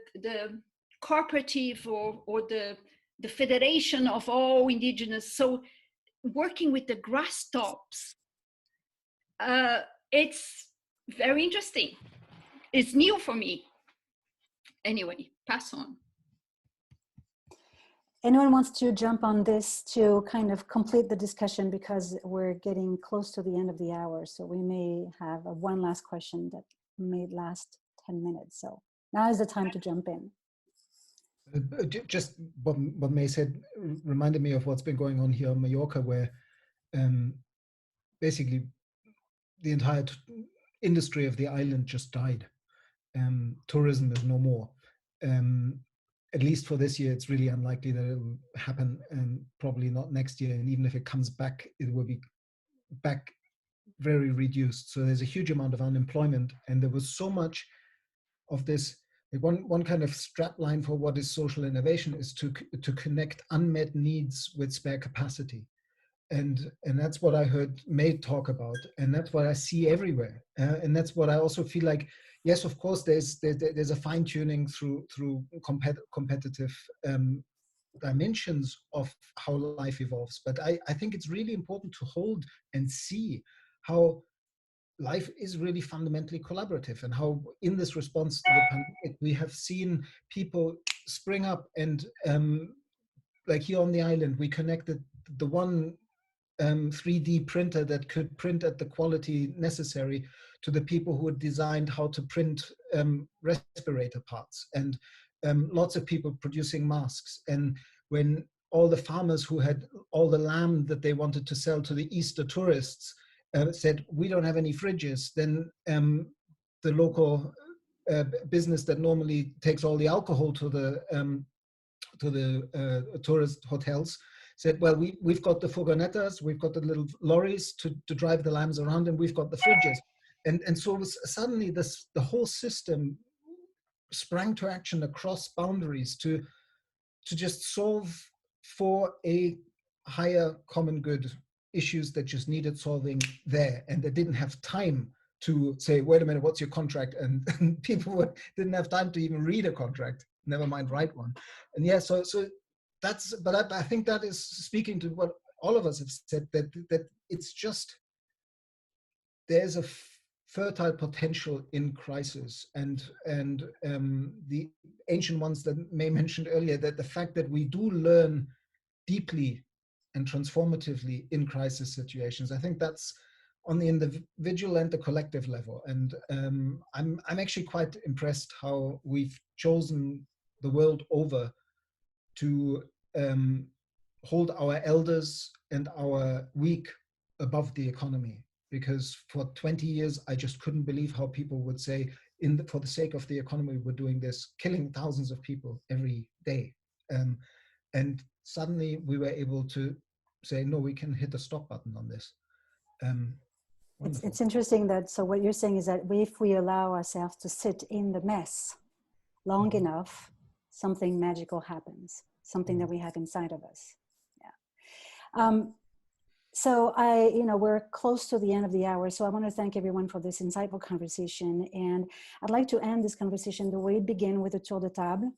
cooperative or the federation of all indigenous. So working with the grass tops, it's very interesting. It's new for me. Anyway, pass on. Anyone wants to jump on this to kind of complete the discussion, because we're getting close to the end of the hour. So we may have one last question that may last 10 minutes. So now is the time to jump in. Just what May said reminded me of what's been going on here on Mallorca, where basically the entire industry of the island just died. Tourism is no more. At least for this year, it's really unlikely that it will happen, and probably not next year. And even if it comes back, it will be back very reduced. So there's a huge amount of unemployment, and there was so much of this. One kind of strap line for what is social innovation is to connect unmet needs with spare capacity. And that's what I heard May talk about, and that's what I see everywhere. And that's what I also feel like. Yes, of course, there's a fine tuning through competitive dimensions of how life evolves. But I think it's really important to hold and see how life is really fundamentally collaborative, and how in this response to the pandemic we have seen people spring up, and like here on the island, we connected the one 3D printer that could print at the quality necessary to the people who had designed how to print respirator parts, and lots of people producing masks. And when all the farmers who had all the lamb that they wanted to sell to the Easter tourists said, we don't have any fridges, then the local business that normally takes all the alcohol to the tourist hotels said, well, we've got the furgonettas, we've got the little lorries to drive the lambs around, and we've got the fridges. And so it was suddenly the whole system sprang to action across boundaries to just solve for a higher common good issues that just needed solving there. And they didn't have time to say, wait a minute, what's your contract? And people didn't have time to even read a contract, never mind write one. And yeah, so that's, but I think that is speaking to what all of us have said, that it's just, there's a fertile potential in crisis, and the ancient ones that May mentioned earlier, that the fact that we do learn deeply and transformatively in crisis situations, I think that's on the individual and the collective level. And I'm actually quite impressed how we've chosen the world over to hold our elders and our weak above the economy. Because for 20 years, I just couldn't believe how people would say, for the sake of the economy, we're doing this, killing thousands of people every day. And suddenly we were able to say, no, we can hit the stop button on this. It's interesting that, so what you're saying is that if we allow ourselves to sit in the mess long enough, something magical happens, something that we have inside of us. Yeah. So we're close to the end of the hour. So I want to thank everyone for this insightful conversation. And I'd like to end this conversation the way it began, with a tour de table.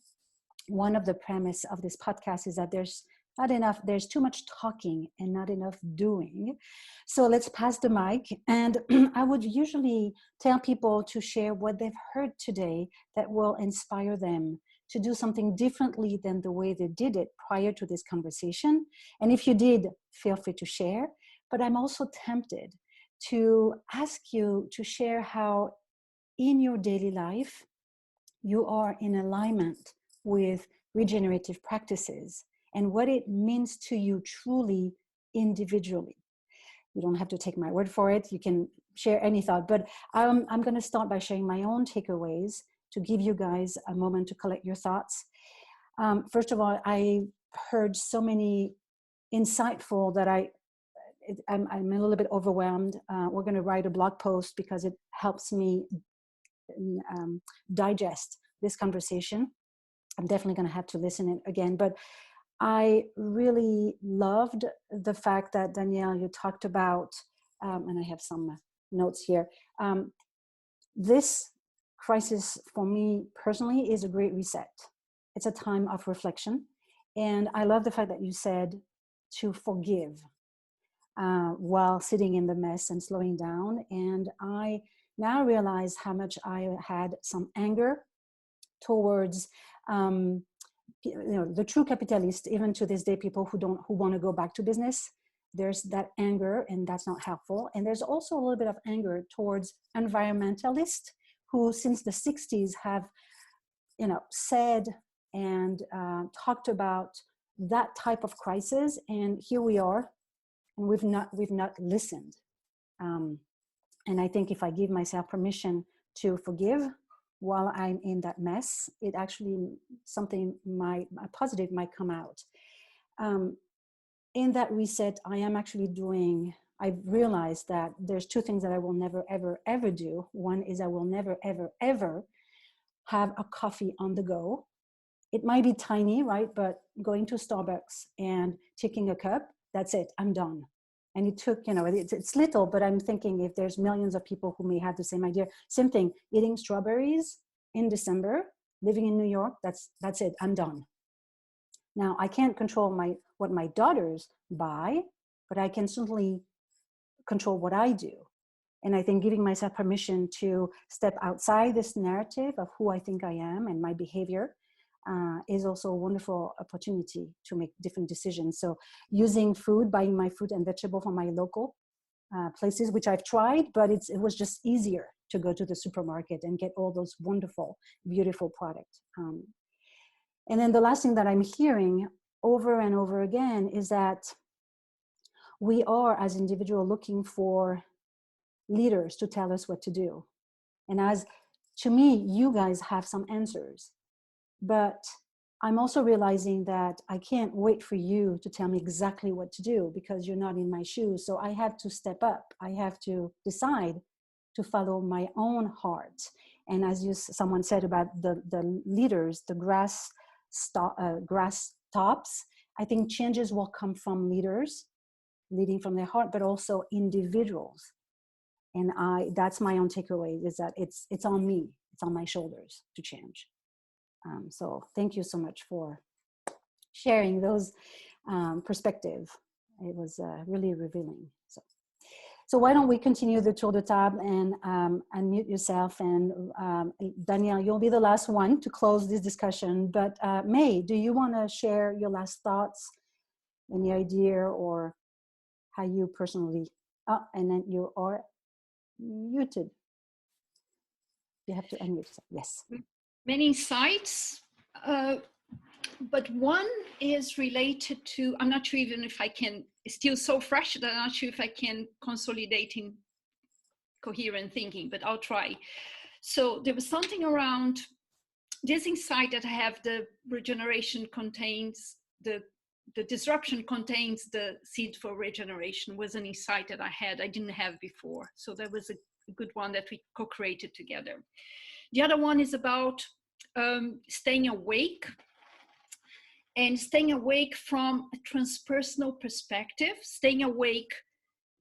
One of the premise of this podcast is that there's too much talking and not enough doing. So let's pass the mic. And I would usually tell people to share what they've heard today that will inspire them to do something differently than the way they did it prior to this conversation. And if you did, feel free to share. But I'm also tempted to ask you to share how in your daily life you are in alignment with regenerative practices and what it means to you truly individually. You don't have to take my word for it. You can share any thought, but I'm going to start by sharing my own takeaways to give you guys a moment to collect your thoughts. First of all, I heard so many insightful that I'm a little bit overwhelmed. We're going to write a blog post because it helps me digest this conversation. I'm definitely going to have to listen it again, but I really loved the fact that, Danielle, you talked about, and I have some notes here. This crisis for me personally is a great reset. It's a time of reflection. And I love the fact that you said to forgive while sitting in the mess and slowing down. And I now realize how much I had some anger towards the true capitalists. Even to this day, people who want to go back to business, there's that anger, and that's not helpful. And there's also a little bit of anger towards environmentalists who since the 60s have said and talked about that type of crisis, and here we are, and we've not listened. And I think if I give myself permission to forgive while I'm in that mess, it actually something positive might come out. In that reset, I am actually I've realized that there's two things that I will never, ever, ever do. One is I will never, ever, ever have a coffee on the go. It might be tiny, right? But going to Starbucks and taking a cup, that's it, I'm done. And it took, it's little, but I'm thinking if there's millions of people who may have the same idea, same thing, eating strawberries in December, living in New York, that's it, I'm done. Now, I can't control what my daughters buy, but I can certainly control what I do. And I think giving myself permission to step outside this narrative of who I think I am and my behavior is also a wonderful opportunity to make different decisions. So using food, buying my fruit and vegetable from my local places, which I've tried, but it was just easier to go to the supermarket and get all those wonderful, beautiful products. And then the last thing that I'm hearing over and over again is that we are, as individuals, looking for leaders to tell us what to do. And to me, you guys have some answers. But I'm also realizing that I can't wait for you to tell me exactly what to do because you're not in my shoes. So I have to step up. I have to decide to follow my own heart. And as someone said about the leaders, the grass tops, I think changes will come from leaders leading from their heart, but also individuals. And that's my own takeaway, is that it's on me. It's on my shoulders to change. So thank you so much for sharing those perspectives. It was really revealing. So why don't we continue the tour de table and unmute yourself. And Danielle, you'll be the last one to close this discussion. But May, do you want to share your last thoughts, any idea, or how you personally, and then you are muted. You have to unmute yourself. Yes. Many insights, but one is related to, I'm not sure even if I can, it's still so fresh that I'm not sure if I can consolidate in coherent thinking, but I'll try. So there was something around this insight that I have, the regeneration contains, the disruption contains the seed for regeneration, was an insight that I didn't have before. So that was a good one that we co-created together. The other one is about staying awake, and staying awake from a transpersonal perspective, staying awake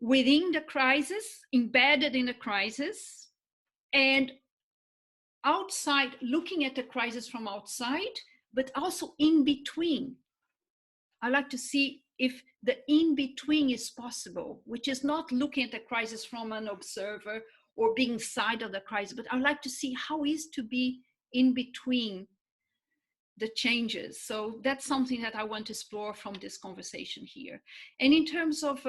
within the crisis, embedded in the crisis, and outside, looking at the crisis from outside, but also in between. I like to see if the in-between is possible, which is not looking at the crisis from an observer or being inside of the crisis, but I like to see how is to be in between the changes. So that's something that I want to explore from this conversation here. And in terms of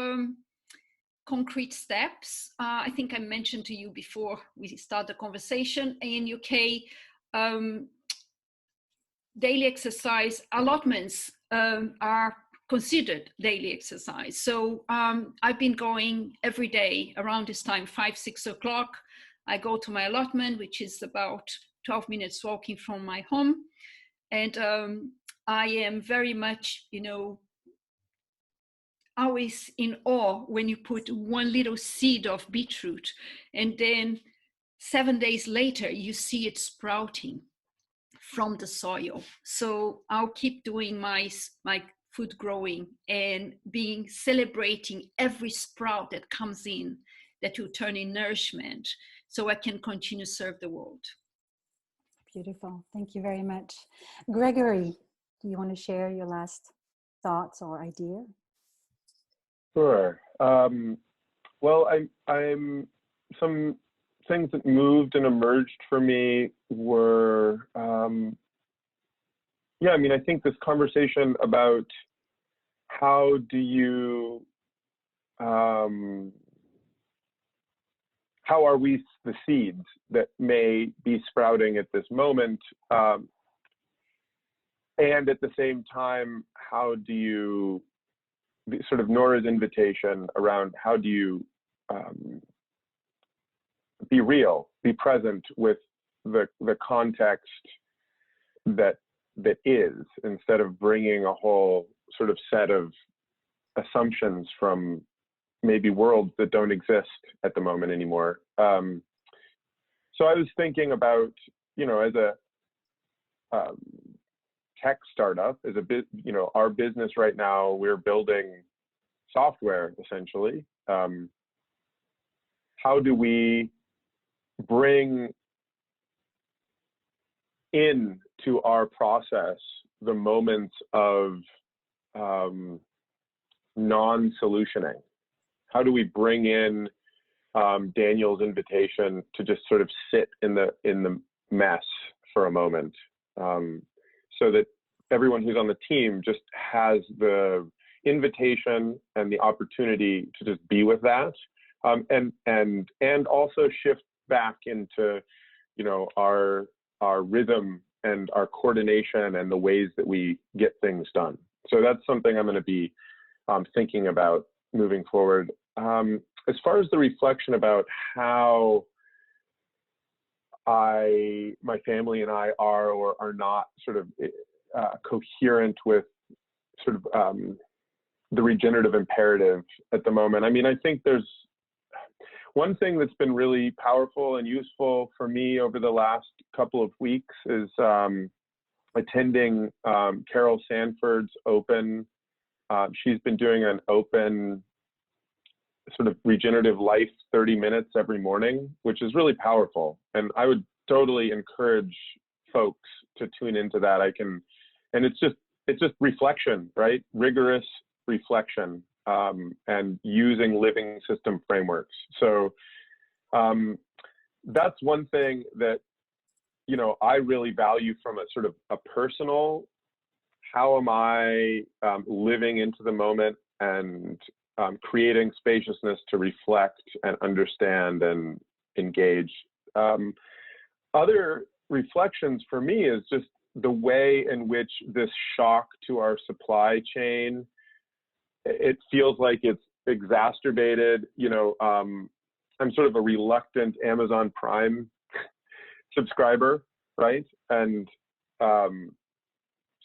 concrete steps, I think I mentioned to you before we start the conversation, in UK, daily exercise allotments are considered daily exercise. So I've been going every day around this time, 5, 6 o'clock. I go to my allotment, which is about 12 minutes walking from my home. And I am very much, always in awe when you put one little seed of beetroot and then 7 days later you see it sprouting from the soil. So I'll keep doing my food growing and celebrating every sprout that comes in that will turn in nourishment, so I can continue to serve the world. Beautiful. Thank you very much. Gregory, do you want to share your last thoughts or idea? Sure. Well, I'm some things that moved and emerged for me were, yeah, I mean, I think this conversation about how do you, how are we the seeds that may be sprouting at this moment, and at the same time, how do you, sort of Nora's invitation around how do you be real, be present with the context that is, instead of bringing a whole sort of set of assumptions from maybe worlds that don't exist at the moment anymore. So I was thinking about, as a tech startup, as a our business right now, we're building software essentially. How do we bring into our process the moments of non-solutioning? How do we bring in Daniel's invitation to just sort of sit in the mess for a moment, so that everyone who's on the team just has the invitation and the opportunity to just be with that, and also shift back into our rhythm and our coordination and the ways that we get things done. So that's something I'm going to be thinking about moving forward. As far as the reflection about how my family and I are or are not sort of coherent with sort of the regenerative imperative at the moment. I mean, I think there's one thing that's been really powerful and useful for me over the last couple of weeks is attending Carol Sanford's open. She's been doing an open sort of regenerative life 30 minutes every morning, which is really powerful. And I would totally encourage folks to tune into that. And it's just reflection, right? Rigorous reflection, and using living system frameworks. So that's one thing that, I really value from a sort of a personal, how am I living into the moment and creating spaciousness to reflect and understand and engage. Other reflections for me is just the way in which this shock to our supply chain, it feels like it's exacerbated. I'm sort of a reluctant Amazon Prime subscriber, right? And so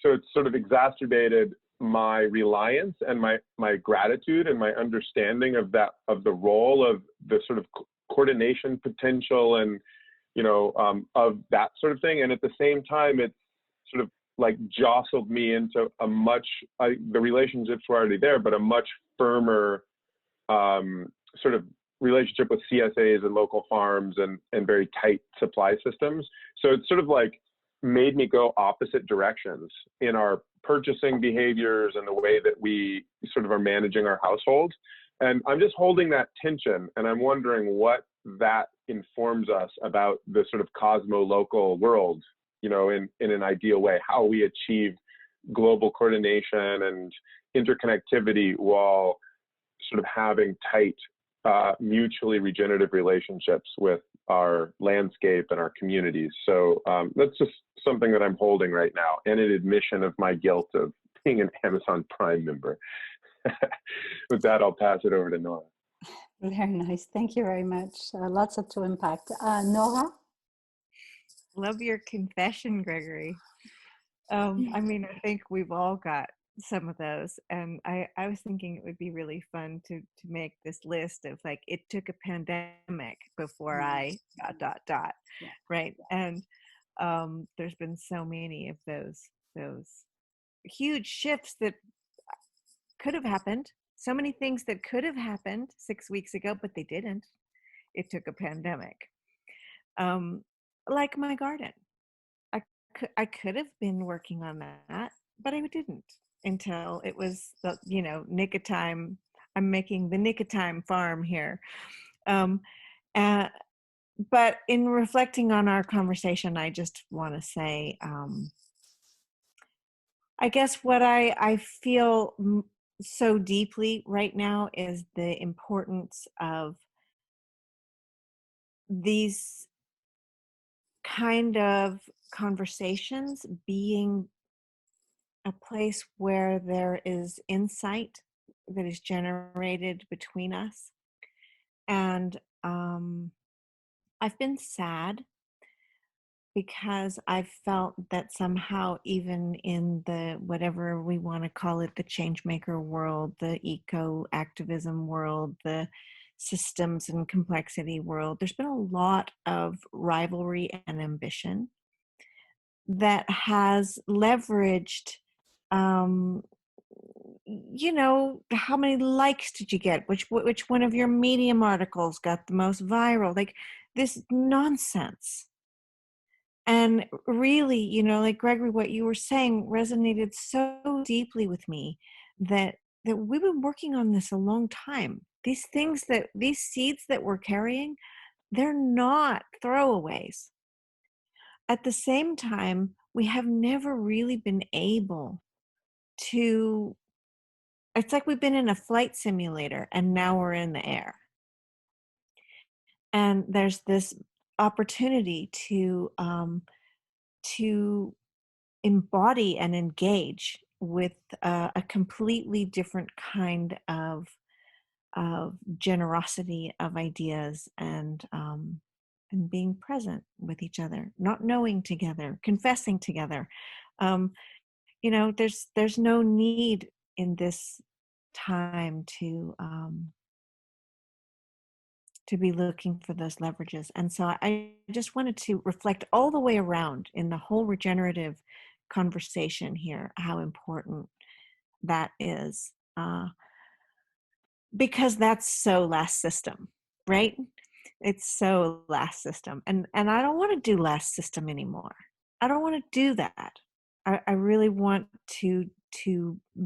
it's sort of exacerbated my reliance and my gratitude and my understanding of the role of the sort of coordination potential and of that sort of thing. And at the same time, it's sort of like jostled me into the relationships were already there, but a much firmer sort of relationship with CSAs and local farms and very tight supply systems. So it's sort of like made me go opposite directions in our purchasing behaviors and the way that we sort of are managing our household. And I'm just holding that tension, and I'm wondering what that informs us about the sort of cosmo-local world, in an ideal way, how we achieve global coordination and interconnectivity while sort of having tight, mutually regenerative relationships with our landscape and our communities. So that's just something that I'm holding right now, and an admission of my guilt of being an Amazon Prime member. With that, I'll pass it over to Nora. Very nice. Thank you very much. Lots to impact. Nora? Love your confession, Gregory. I mean, I think we've all got some of those, and I was thinking it would be really fun to make this list of like, it took a pandemic before I ... Yeah. right? And There's been so many of those huge shifts that could have happened. So many things that could have happened 6 weeks ago, but they didn't. It took a pandemic. Like my garden. I could have been working on that, but I didn't until it was the, nick of time. I'm making the nick of time farm here. But in reflecting on our conversation, I just want to say, I guess what I feel so deeply right now is the importance of these kind of conversations being a place where there is insight that is generated between us. And I've been sad because I've felt that somehow, even in the, whatever we want to call it, the change maker world, the eco activism world, the systems and complexity world, there's been a lot of rivalry and ambition that has leveraged, how many likes did you get? Which one of your Medium articles got the most viral? Like this nonsense. And really, like Gregory, what you were saying resonated so deeply with me that we've been working on this a long time. These seeds that we're carrying, they're not throwaways. At the same time, we have never really been able to, it's like we've been in a flight simulator and now we're in the air. And there's this opportunity to embody and engage with a completely different kind of generosity of ideas and being present with each other, not knowing together, confessing together. There's no need in this time to be looking for those leverages. And so I just wanted to reflect all the way around in the whole regenerative conversation here, how important that is, because that's so last system, right? It's so last system. And I don't want to do last system anymore. I don't want to do that. I really want to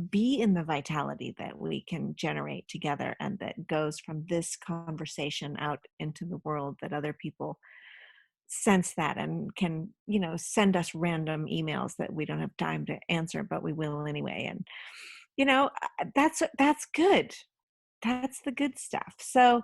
be in the vitality that we can generate together and that goes from this conversation out into the world, that other people sense that and can, send us random emails that we don't have time to answer, but we will anyway. And, that's good. That's the good stuff. So,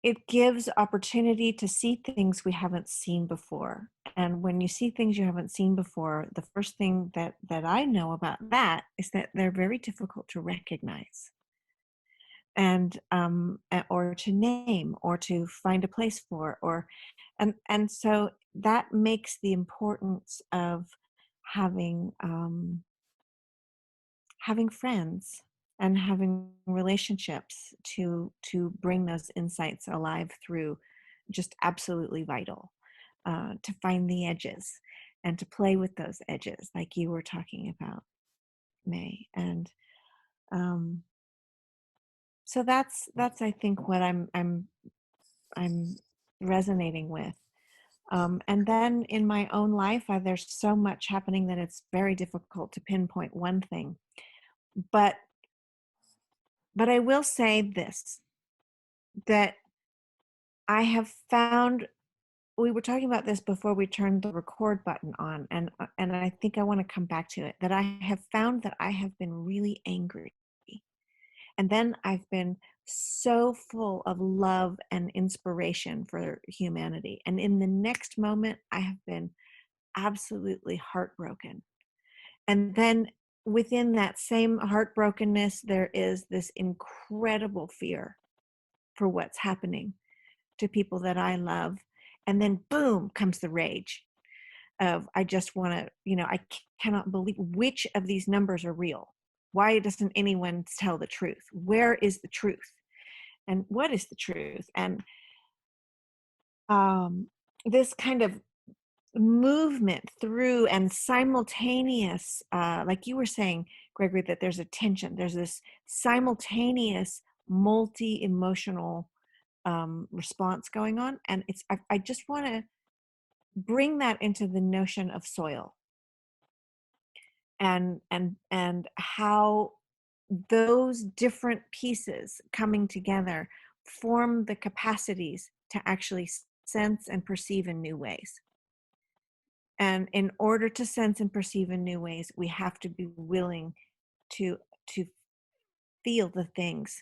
it gives opportunity to see things we haven't seen before. And when you see things you haven't seen before, the first thing that I know about that is that they're very difficult to recognize and or to name or to find a place for, and so that makes the importance of having friends and having relationships to bring those insights alive through just absolutely vital, to find the edges and to play with those edges like you were talking about, May. And so that's I think what I'm resonating with. And then in my own life, there's so much happening that it's very difficult to pinpoint one thing. But I will say this, that I have found, we were talking about this before we turned the record button on, and I think I want to come back to it, that I have found that I have been really angry. And then I've been so full of love and inspiration for humanity. And in the next moment, I have been absolutely heartbroken. And then within that same heartbrokenness, there is this incredible fear for what's happening to people that I love. And then boom, comes the rage of, I just want to, I cannot believe which of these numbers are real. Why doesn't anyone tell the truth? Where is the truth? And what is the truth? And this kind of movement through and simultaneous, like you were saying, Gregory, that there's a tension, there's this simultaneous multi-emotional response going on. And I just want to bring that into the notion of soil and how those different pieces coming together form the capacities to actually sense and perceive in new ways. And in order to sense and perceive in new ways, we have to be willing to feel the things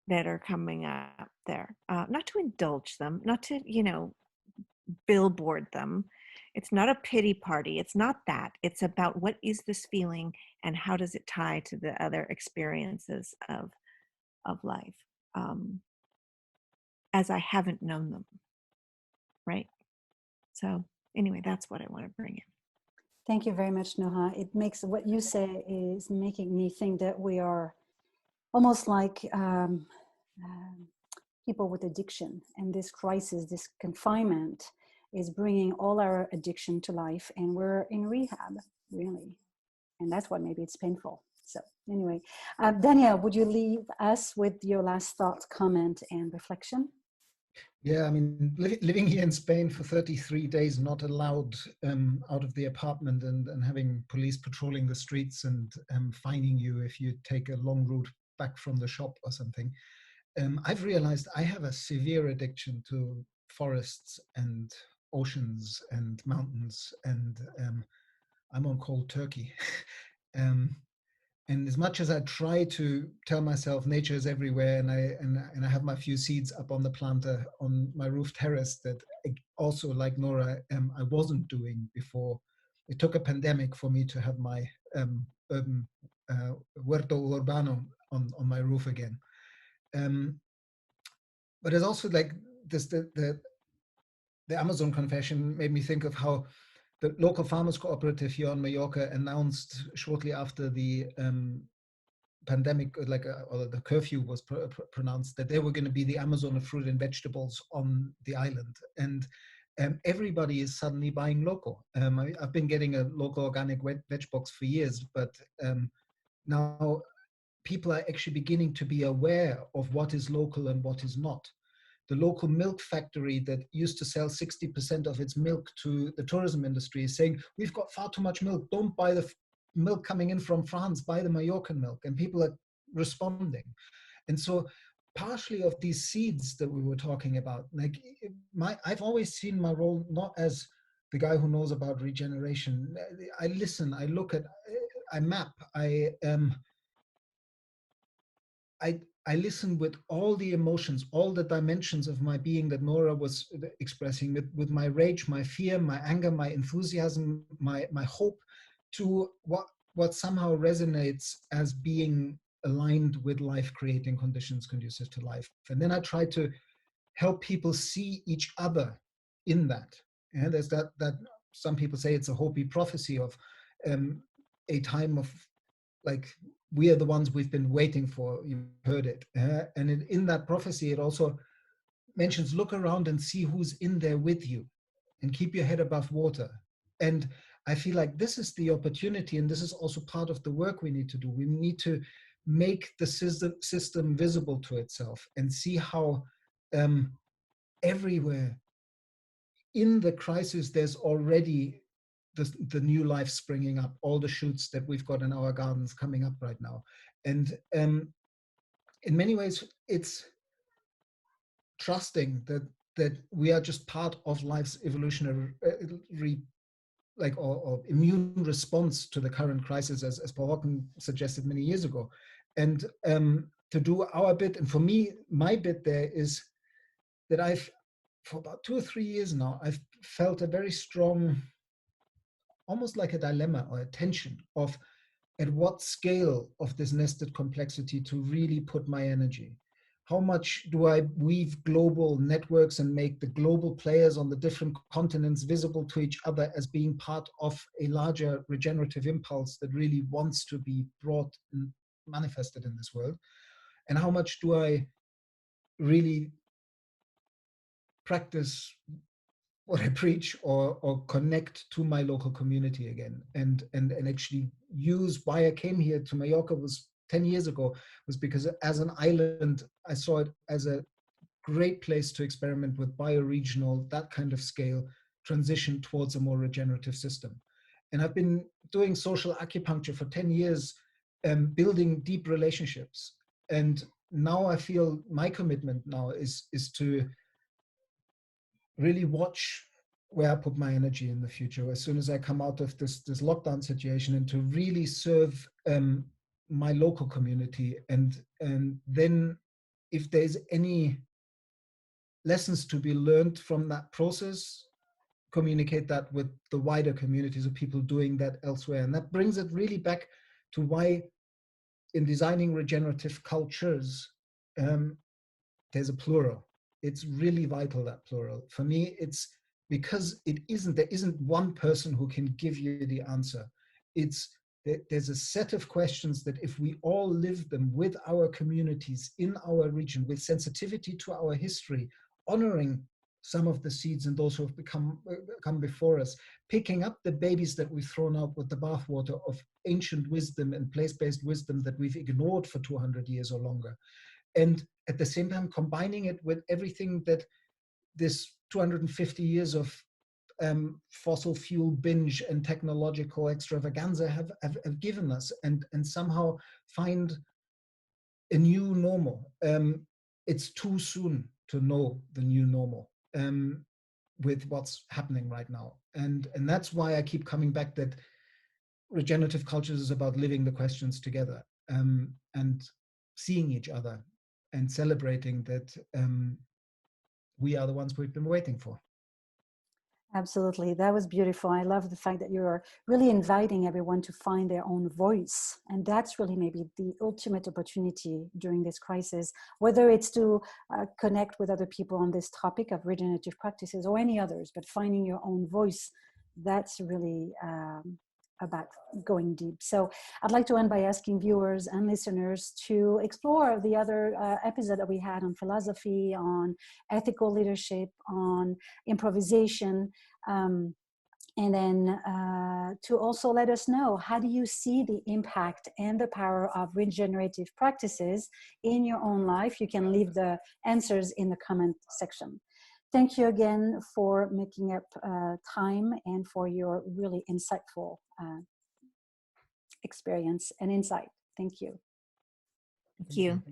that are coming up there, not to indulge them, not to, billboard them. It's not a pity party. It's not that. It's about what is this feeling and how does it tie to the other experiences of life, as I haven't known them, right? So anyway, that's what I want to bring in. Thank you very much, Noha. It makes what you say is making me think that we are almost like people with addiction, and this crisis, this confinement is bringing all our addiction to life, and we're in rehab, really. And that's why maybe it's painful. So anyway, Daniel, would you leave us with your last thought, comment, and reflection? Yeah, I mean, living here in Spain for 33 days, not allowed out of the apartment, and having police patrolling the streets and fining you if you take a long route back from the shop or something. I've realized I have a severe addiction to forests and oceans and mountains, and I'm on cold turkey. And as much as I try to tell myself nature is everywhere, and I have my few seeds up on the planter on my roof terrace that also, like Nora, I wasn't doing before. It took a pandemic for me to have my urban huerto urbano on my roof again. But it's also like this, the Amazon confession made me think of how the local farmers cooperative here on Mallorca announced shortly after the pandemic, or the curfew was pronounced, that they were going to be the Amazon of fruit and vegetables on the island. And everybody is suddenly buying local. I've been getting a local organic veg box for years, but now people are actually beginning to be aware of what is local and what is not. The local milk factory that used to sell 60% of its milk to the tourism industry is saying, we've got far too much milk, don't buy the milk coming in from France, buy the Mallorcan milk. And people are responding. And so partially of these seeds that we were talking about, like I've always seen my role not as the guy who knows about regeneration. I listen, I look at, I map, I listen with all the emotions, all the dimensions of my being that Nora was expressing, with my rage, my fear, my anger, my enthusiasm, my hope, to what somehow resonates as being aligned with life creating conditions conducive to life. And then I try to help people see each other in that. And there's that some people say it's a Hopi prophecy of a time of, like, we are the ones we've been waiting for. You've heard it. And in that prophecy, it also mentions, look around and see who's in there with you, and keep your head above water. And I feel like this is the opportunity, and this is also part of the work we need to do. We need to make the system visible to itself and see how everywhere in the crisis, there's already the new life springing up, all the shoots that we've got in our gardens coming up right now. And in many ways, it's trusting that we are just part of life's evolutionary or immune response to the current crisis, as Paul Hawken suggested many years ago. And to do our bit, and for me, my bit there is that for about 2 or 3 years now, I've felt a very strong, almost like a dilemma or a tension of at what scale of this nested complexity to really put my energy. How much do I weave global networks and make the global players on the different continents visible to each other as being part of a larger regenerative impulse that really wants to be brought and manifested in this world? And how much do I really practice what I preach, or connect to my local community again, and actually use why I came here to Mallorca was 10 years ago, was because as an island, I saw it as a great place to experiment with bioregional, that kind of scale, transition towards a more regenerative system. And I've been doing social acupuncture for 10 years, building deep relationships. And now I feel my commitment now is to really watch where I put my energy in the future as soon as I come out of this lockdown situation, and to really serve my local community. And then if there's any lessons to be learned from that process, communicate that with the wider communities of people doing that elsewhere. And that brings it really back to why in designing regenerative cultures, there's a plural. It's really vital, that plural. For me, it's because there isn't one person who can give you the answer. There's a set of questions that if we all live them with our communities in our region, with sensitivity to our history, honoring some of the seeds and those who have come before us, picking up the babies that we've thrown out with the bathwater of ancient wisdom and place-based wisdom that we've ignored for 200 years or longer, and at the same time combining it with everything that this 250 years of fossil fuel binge and technological extravaganza have given us, and somehow find a new normal. It's too soon to know the new normal with what's happening right now. And that's why I keep coming back that regenerative cultures is about living the questions together, and seeing each other and celebrating that we are the ones we've been waiting for. Absolutely. That was beautiful. I love the fact that you're really inviting everyone to find their own voice. And that's really maybe the ultimate opportunity during this crisis, whether it's to connect with other people on this topic of regenerative practices or any others, but finding your own voice, that's really about going deep. So I'd like to end by asking viewers and listeners to explore the other episode that we had on philosophy, on ethical leadership, on improvisation, and then to also let us know, how do you see the impact and the power of regenerative practices in your own life? You can leave the answers in the comment section. Thank you again for making up time and for your really insightful experience and insight. Thank you. Thank you.